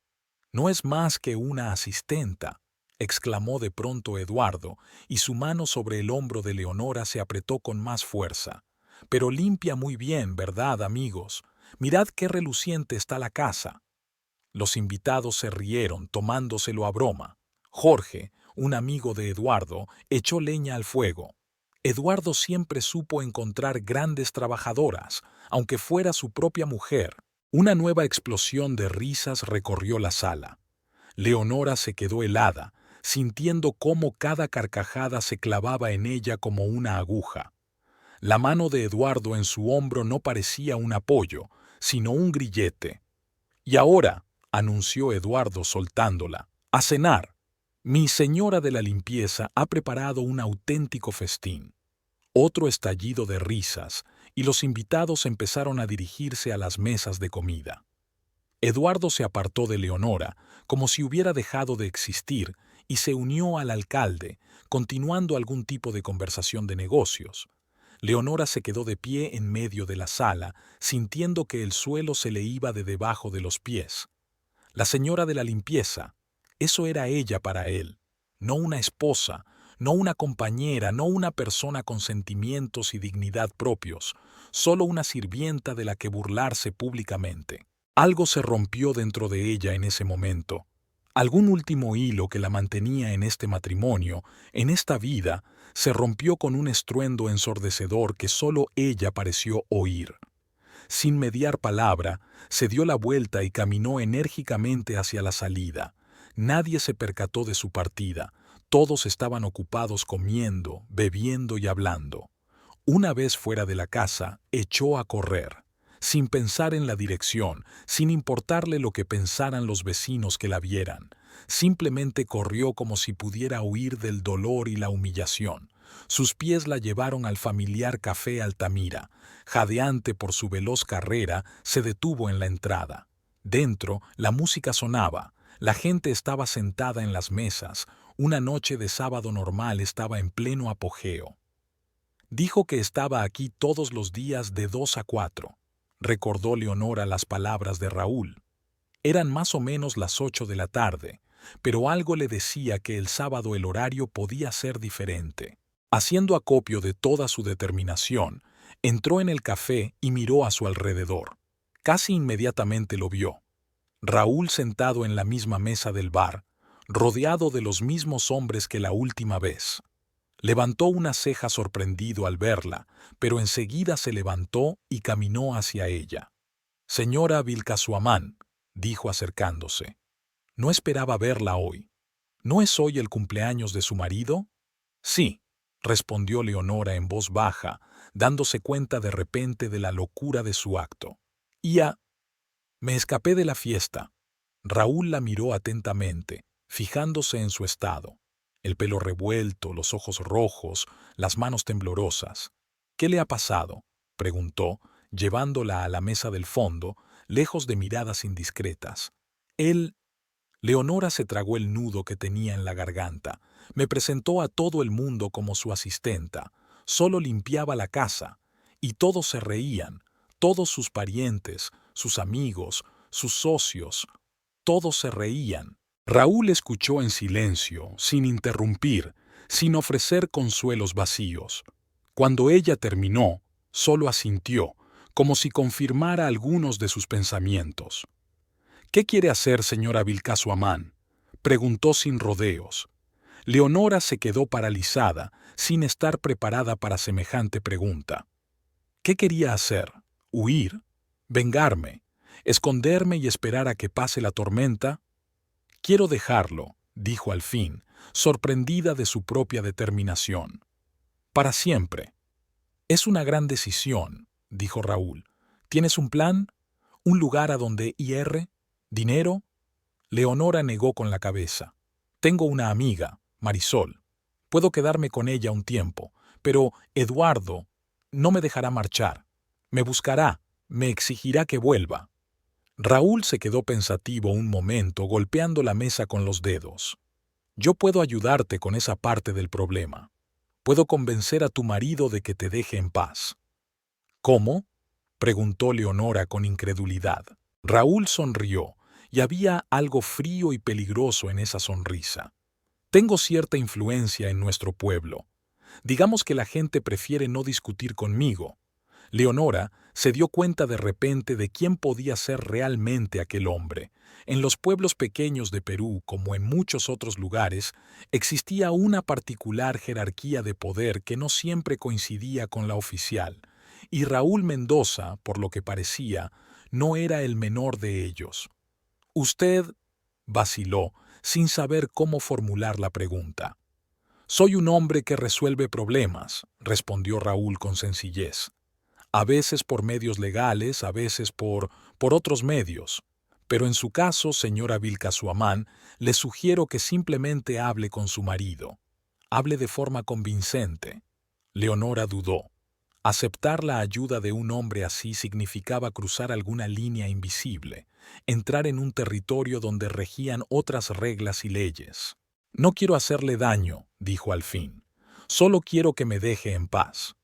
No es más que una asistenta, exclamó de pronto Eduardo, y su mano sobre el hombro de Leonora se apretó con más fuerza. Pero limpia muy bien, ¿verdad, amigos? Mirad qué reluciente está la casa. Los invitados se rieron, tomándoselo a broma. Jorge, un amigo de Eduardo, echó leña al fuego. Eduardo siempre supo encontrar grandes trabajadoras, aunque fuera su propia mujer. Una nueva explosión de risas recorrió la sala. Leonora se quedó helada, sintiendo cómo cada carcajada se clavaba en ella como una aguja. La mano de Eduardo en su hombro no parecía un apoyo, sino un grillete. «Y ahora», anunció Eduardo soltándola, «a cenar. Mi señora de la limpieza ha preparado un auténtico festín». Otro estallido de risas, y los invitados empezaron a dirigirse a las mesas de comida. Eduardo se apartó de Leonora, como si hubiera dejado de existir, y se unió al alcalde, continuando algún tipo de conversación de negocios. Leonora se quedó de pie en medio de la sala, sintiendo que el suelo se le iba de debajo de los pies. La señora de la limpieza, eso era ella para él, no una esposa, no una compañera, no una persona con sentimientos y dignidad propios, solo una sirvienta de la que burlarse públicamente. Algo se rompió dentro de ella en ese momento. Algún último hilo que la mantenía en este matrimonio, en esta vida, se rompió con un estruendo ensordecedor que solo ella pareció oír. Sin mediar palabra, se dio la vuelta y caminó enérgicamente hacia la salida. Nadie se percató de su partida. Todos estaban ocupados comiendo, bebiendo y hablando. Una vez fuera de la casa, echó a correr, sin pensar en la dirección, sin importarle lo que pensaran los vecinos que la vieran. Simplemente corrió como si pudiera huir del dolor y la humillación. Sus pies la llevaron al familiar Café Altamira. Jadeante por su veloz carrera, se detuvo en la entrada. Dentro, la música sonaba. La gente estaba sentada en las mesas. Una noche de sábado normal estaba en pleno apogeo. Dijo que estaba aquí todos los días de 2 a 4. Recordó Leonora las palabras de Raúl. Eran más o menos las 8 de la tarde, pero algo le decía que el sábado el horario podía ser diferente. Haciendo acopio de toda su determinación, entró en el café y miró a su alrededor. Casi inmediatamente lo vio. Raúl sentado en la misma mesa del bar, rodeado de los mismos hombres que la última vez. Levantó una ceja sorprendido al verla, pero enseguida se levantó y caminó hacia ella. «Señora Vilcasuamán», dijo acercándose, «no esperaba verla hoy. ¿No es hoy el cumpleaños de su marido?» «Sí», respondió Leonora en voz baja, dándose cuenta de repente de la locura de su acto. Me escapé de la fiesta». Raúl la miró atentamente, fijándose en su estado. El pelo revuelto, los ojos rojos, las manos temblorosas. «¿Qué le ha pasado?», preguntó, llevándola a la mesa del fondo, lejos de miradas indiscretas. Leonora se tragó el nudo que tenía en la garganta. «Me presentó a todo el mundo como su asistenta. Solo limpiaba la casa. Y todos se reían, todos sus parientes, sus amigos, sus socios, todos se reían». Raúl escuchó en silencio, sin interrumpir, sin ofrecer consuelos vacíos. Cuando ella terminó, solo asintió, como si confirmara algunos de sus pensamientos. «¿Qué quiere hacer, señora Vilcasuamán?», preguntó sin rodeos. Leonora se quedó paralizada, sin estar preparada para semejante pregunta. ¿Qué quería hacer? ¿Huir? ¿Vengarme? ¿Esconderme y esperar a que pase la tormenta? «Quiero dejarlo», dijo al fin, sorprendida de su propia determinación. «Para siempre». «Es una gran decisión», dijo Raúl. «¿Tienes un plan? ¿Un lugar a donde ir? ¿Dinero?». Leonora negó con la cabeza. «Tengo una amiga, Marisol. Puedo quedarme con ella un tiempo, pero Eduardo no me dejará marchar. Me buscará, me exigirá que vuelva». Raúl se quedó pensativo un momento, golpeando la mesa con los dedos. Yo puedo ayudarte con esa parte del problema. Puedo convencer a tu marido de que te deje en paz. ¿Cómo? Preguntó Leonora con incredulidad. Raúl sonrió, y había algo frío y peligroso en esa sonrisa. Tengo cierta influencia en nuestro pueblo. Digamos que la gente prefiere no discutir conmigo. Leonora se dio cuenta de repente de quién podía ser realmente aquel hombre. En los pueblos pequeños de Perú, como en muchos otros lugares, existía una particular jerarquía de poder que no siempre coincidía con la oficial, y Raúl Mendoza, por lo que parecía, no era el menor de ellos. Usted vaciló, sin saber cómo formular la pregunta. Soy un hombre que resuelve problemas, respondió Raúl con sencillez. A veces por medios legales, a veces por otros medios. Pero en su caso, señora Vilcasuamán, le sugiero que simplemente hable con su marido. Hable de forma convincente. Leonora dudó. Aceptar la ayuda de un hombre así significaba cruzar alguna línea invisible, entrar en un territorio donde regían otras reglas y leyes. No quiero hacerle daño, dijo al fin. Solo quiero que me deje en paz.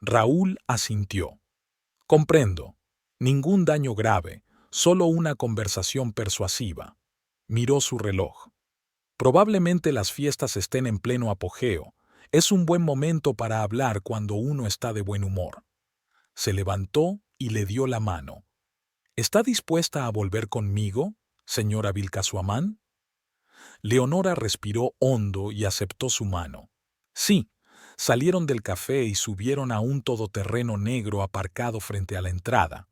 Raúl asintió. Comprendo. Ningún daño grave, solo una conversación persuasiva. Miró su reloj. Probablemente las fiestas estén en pleno apogeo. Es un buen momento para hablar cuando uno está de buen humor. Se levantó y le dio la mano. ¿Está dispuesta a volver conmigo, señora Vilcasuamán? Leonora respiró hondo y aceptó su mano. Sí. Salieron del café y subieron a un todoterreno negro aparcado frente a la entrada.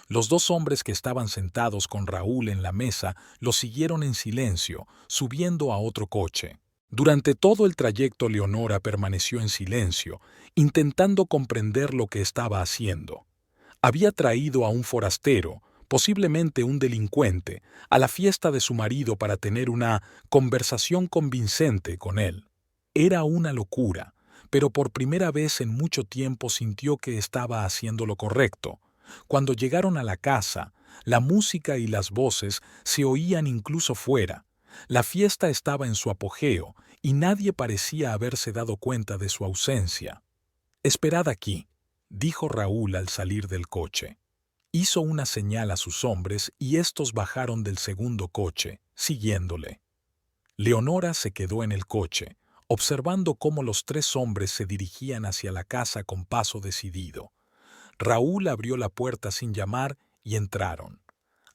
Los dos hombres que estaban sentados con Raúl en la mesa lo siguieron en silencio, subiendo a otro coche. Durante todo el trayecto Leonora permaneció en silencio, intentando comprender lo que estaba haciendo. Había traído a un forastero, posiblemente un delincuente, a la fiesta de su marido para tener una conversación convincente con él. Era una locura, pero por primera vez en mucho tiempo sintió que estaba haciendo lo correcto. Cuando llegaron a la casa, la música y las voces se oían incluso fuera. La fiesta estaba en su apogeo y nadie parecía haberse dado cuenta de su ausencia. «Esperad aquí», dijo Raúl al salir del coche. Hizo una señal a sus hombres y estos bajaron del segundo coche, siguiéndole. Leonora se quedó en el coche, observando cómo los tres hombres se dirigían hacia la casa con paso decidido. Raúl abrió la puerta sin llamar y entraron.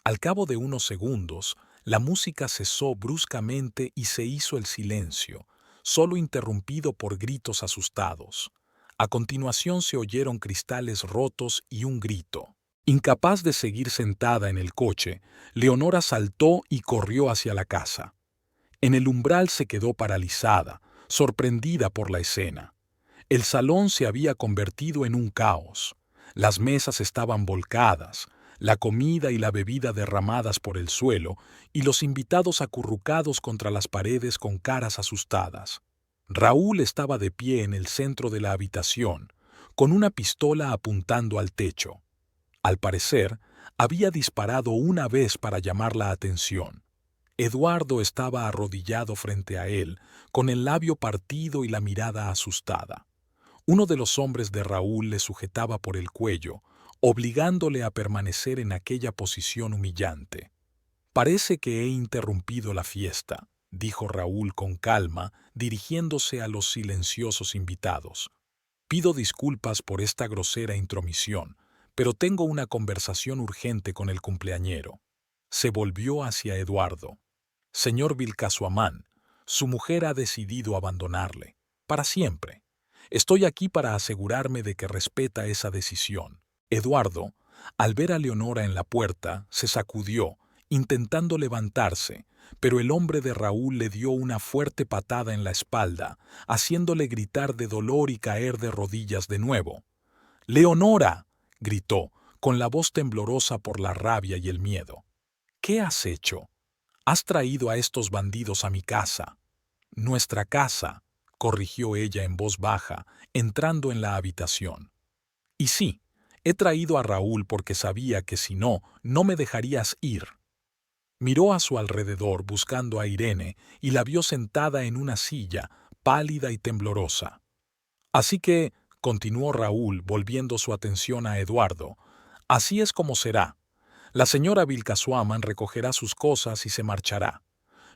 Al cabo de unos segundos, la música cesó bruscamente y se hizo el silencio, solo interrumpido por gritos asustados. A continuación se oyeron cristales rotos y un grito. Incapaz de seguir sentada en el coche, Leonora saltó y corrió hacia la casa. En el umbral se quedó paralizada, sorprendida por la escena. El salón se había convertido en un caos. Las mesas estaban volcadas, la comida y la bebida derramadas por el suelo y los invitados acurrucados contra las paredes con caras asustadas. Raúl estaba de pie en el centro de la habitación, con una pistola apuntando al techo. Al parecer, había disparado una vez para llamar la atención. Eduardo estaba arrodillado frente a él, con el labio partido y la mirada asustada. Uno de los hombres de Raúl le sujetaba por el cuello, obligándole a permanecer en aquella posición humillante. «Parece que he interrumpido la fiesta», dijo Raúl con calma, dirigiéndose a los silenciosos invitados. «Pido disculpas por esta grosera intromisión, pero tengo una conversación urgente con el cumpleañero». Se volvió hacia Eduardo. «Señor Vilcasuamán, su mujer ha decidido abandonarle, para siempre. Estoy aquí para asegurarme de que respeta esa decisión». Eduardo, al ver a Leonora en la puerta, se sacudió, intentando levantarse, pero el hombre de Raúl le dio una fuerte patada en la espalda, haciéndole gritar de dolor y caer de rodillas de nuevo. «¡Leonora!», gritó, con la voz temblorosa por la rabia y el miedo. «¿Qué has hecho? Has traído a estos bandidos a mi casa». «Nuestra casa», corrigió ella en voz baja, entrando en la habitación. «Y sí, he traído a Raúl porque sabía que si no, no me dejarías ir». Miró a su alrededor buscando a Irene y la vio sentada en una silla, pálida y temblorosa. Así que, continuó Raúl volviendo su atención a Eduardo, así es como será. La señora Vilcasuaman recogerá sus cosas y se marchará.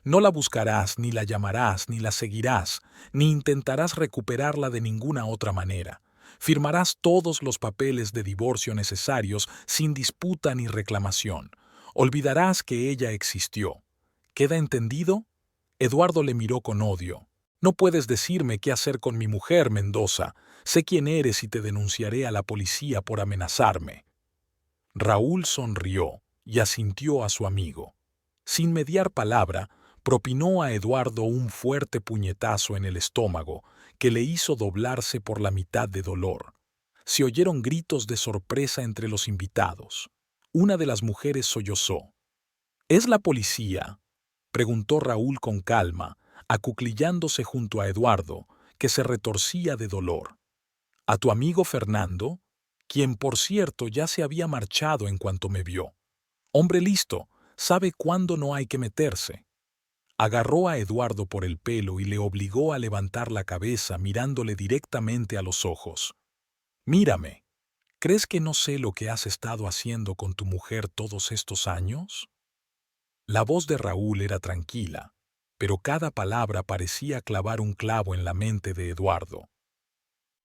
No la buscarás, ni la llamarás, ni la seguirás, ni intentarás recuperarla de ninguna otra manera. Firmarás todos los papeles de divorcio necesarios sin disputa ni reclamación. Olvidarás que ella existió. ¿Queda entendido? Eduardo le miró con odio. No puedes decirme qué hacer con mi mujer, Mendoza. Sé quién eres y te denunciaré a la policía por amenazarme. Raúl sonrió y asintió a su amigo. Sin mediar palabra, propinó a Eduardo un fuerte puñetazo en el estómago que le hizo doblarse por la mitad de dolor. Se oyeron gritos de sorpresa entre los invitados. Una de las mujeres sollozó. ¿Es la policía?, preguntó Raúl con calma, acuclillándose junto a Eduardo, que se retorcía de dolor. ¿A tu amigo Fernando? Quien, por cierto, ya se había marchado en cuanto me vio. Hombre listo, sabe cuándo no hay que meterse. Agarró a Eduardo por el pelo y le obligó a levantar la cabeza mirándole directamente a los ojos. Mírame, ¿crees que no sé lo que has estado haciendo con tu mujer todos estos años? La voz de Raúl era tranquila, pero cada palabra parecía clavar un clavo en la mente de Eduardo.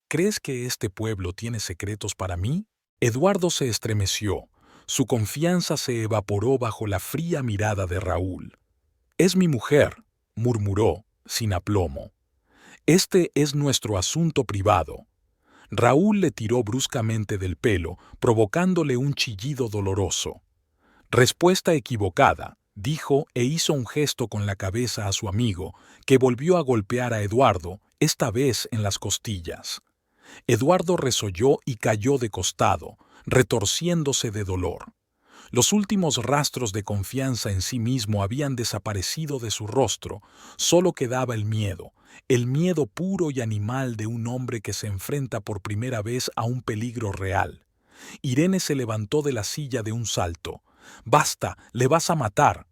¿Crees que este pueblo tiene secretos para mí? Eduardo se estremeció. Su confianza se evaporó bajo la fría mirada de Raúl. «Es mi mujer», murmuró, sin aplomo. «Este es nuestro asunto privado». Raúl le tiró bruscamente del pelo, provocándole un chillido doloroso. «Respuesta equivocada», dijo e hizo un gesto con la cabeza a su amigo, que volvió a golpear a Eduardo, esta vez en las costillas. Eduardo resolló y cayó de costado, retorciéndose de dolor. Los últimos rastros de confianza en sí mismo habían desaparecido de su rostro, solo quedaba el miedo puro y animal de un hombre que se enfrenta por primera vez a un peligro real. Irene se levantó de la silla de un salto. «¡Basta! ¡Le vas a matar!».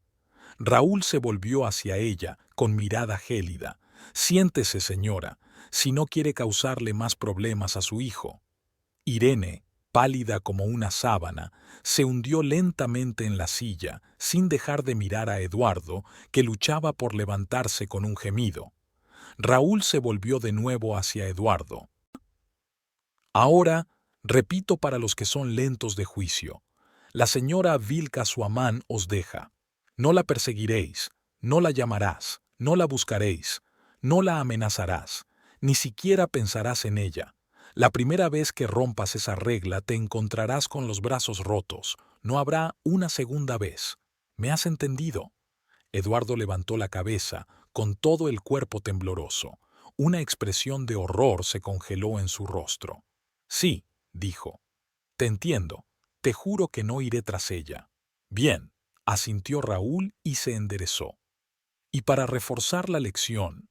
Raúl se volvió hacia ella, con mirada gélida. «Siéntese, señora, si no quiere causarle más problemas a su hijo». Irene, pálida como una sábana, se hundió lentamente en la silla, sin dejar de mirar a Eduardo, que luchaba por levantarse con un gemido. Raúl se volvió de nuevo hacia Eduardo. «Ahora, repito para los que son lentos de juicio, la señora Vilcasuaman os deja. No la perseguiréis, no la llamarás, no la buscaréis, no la amenazarás, ni siquiera pensarás en ella. La primera vez que rompas esa regla te encontrarás con los brazos rotos. No habrá una segunda vez. ¿Me has entendido?». Eduardo levantó la cabeza, con todo el cuerpo tembloroso. Una expresión de horror se congeló en su rostro. «Sí», dijo. «Te entiendo. Te juro que no iré tras ella». «Bien», asintió Raúl y se enderezó. Y para reforzar la lección,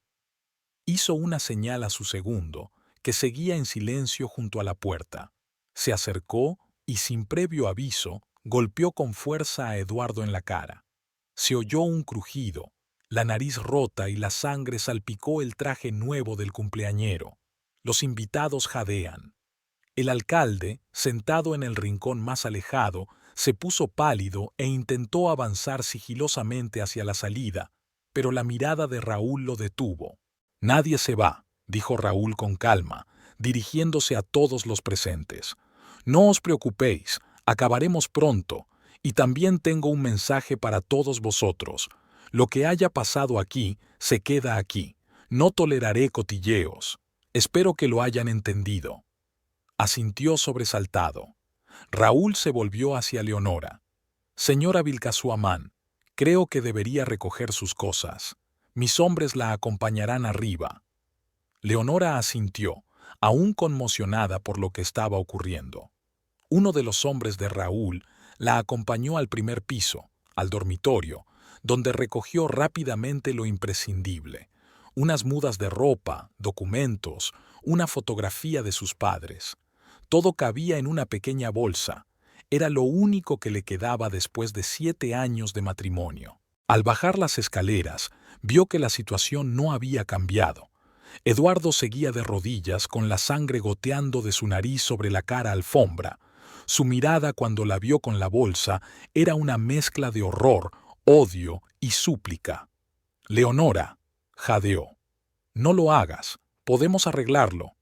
hizo una señal a su segundo, que seguía en silencio junto a la puerta. Se acercó y, sin previo aviso, golpeó con fuerza a Eduardo en la cara. Se oyó un crujido, la nariz rota y la sangre salpicó el traje nuevo del cumpleañero. Los invitados jadean. El alcalde, sentado en el rincón más alejado, se puso pálido e intentó avanzar sigilosamente hacia la salida, pero la mirada de Raúl lo detuvo. «Nadie se va», dijo Raúl con calma, dirigiéndose a todos los presentes. «No os preocupéis, acabaremos pronto, y también tengo un mensaje para todos vosotros. Lo que haya pasado aquí, se queda aquí. No toleraré cotilleos. Espero que lo hayan entendido». Asintió sobresaltado. Raúl se volvió hacia Leonora. «Señora Vilcasuaman, creo que debería recoger sus cosas. Mis hombres la acompañarán arriba». Leonora asintió, aún conmocionada por lo que estaba ocurriendo. Uno de los hombres de Raúl la acompañó al primer piso, al dormitorio, donde recogió rápidamente lo imprescindible: unas mudas de ropa, documentos, una fotografía de sus padres. Todo cabía en una pequeña bolsa. Era lo único que le quedaba después de 7 años de matrimonio. Al bajar las escaleras, vio que la situación no había cambiado. Eduardo seguía de rodillas con la sangre goteando de su nariz sobre la cara alfombra. Su mirada cuando la vio con la bolsa era una mezcla de horror, odio y súplica. «Leonora», jadeó, «no lo hagas, podemos arreglarlo».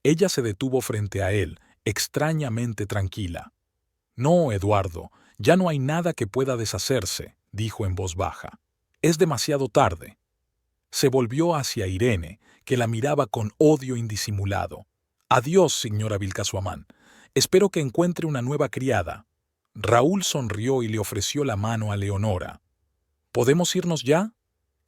Ella se detuvo frente a él, extrañamente tranquila. «No, Eduardo, ya no hay nada que pueda deshacerse», dijo en voz baja. «Es demasiado tarde». Se volvió hacia Irene, que la miraba con odio indisimulado. «Adiós, señora Vilcasuamán. Espero que encuentre una nueva criada». Raúl sonrió y le ofreció la mano a Leonora. «¿Podemos irnos ya?».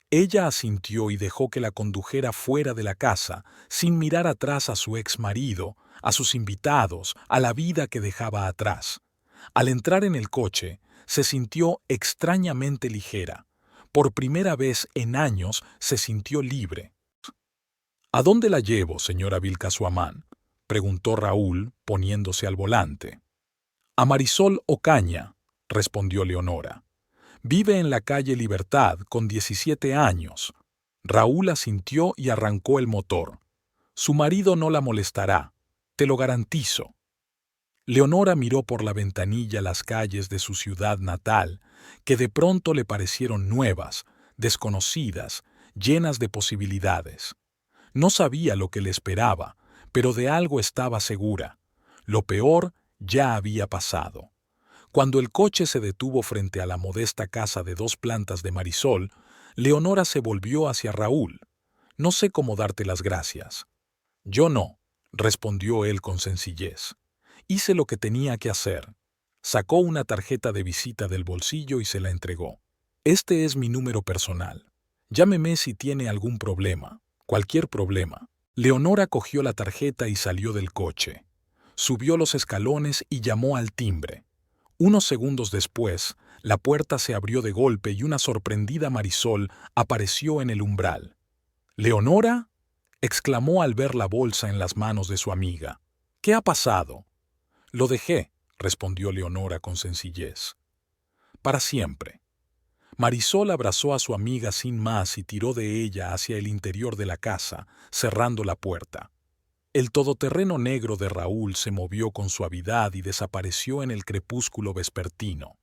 Ella asintió y dejó que la condujera fuera de la casa, sin mirar atrás a su ex marido, a sus invitados, a la vida que dejaba atrás. Al entrar en el coche, se sintió extrañamente ligera. Por primera vez en años se sintió libre. «¿A dónde la llevo, señora Vilcasuamán?», preguntó Raúl, poniéndose al volante. «A Marisol Ocaña», respondió Leonora. «Vive en la calle Libertad con 17 años». Raúl asintió y arrancó el motor. «Su marido no la molestará, te lo garantizo». Leonora miró por la ventanilla las calles de su ciudad natal, que de pronto le parecieron nuevas, desconocidas, llenas de posibilidades. No sabía lo que le esperaba, pero de algo estaba segura. Lo peor ya había pasado. Cuando el coche se detuvo frente a la modesta casa de 2 plantas de Marisol, Leonora se volvió hacia Raúl. «No sé cómo darte las gracias». «Yo no», respondió él con sencillez. «Hice lo que tenía que hacer». Sacó una tarjeta de visita del bolsillo y se la entregó. «Este es mi número personal. Llámeme si tiene algún problema, cualquier problema». Leonora cogió la tarjeta y salió del coche. Subió los escalones y llamó al timbre. Unos segundos después, la puerta se abrió de golpe y una sorprendida Marisol apareció en el umbral. «¿Leonora?», exclamó al ver la bolsa en las manos de su amiga. «¿Qué ha pasado?». «Lo dejé», respondió Leonora con sencillez. «Para siempre». Marisol abrazó a su amiga sin más y tiró de ella hacia el interior de la casa, cerrando la puerta. El todoterreno negro de Raúl se movió con suavidad y desapareció en el crepúsculo vespertino.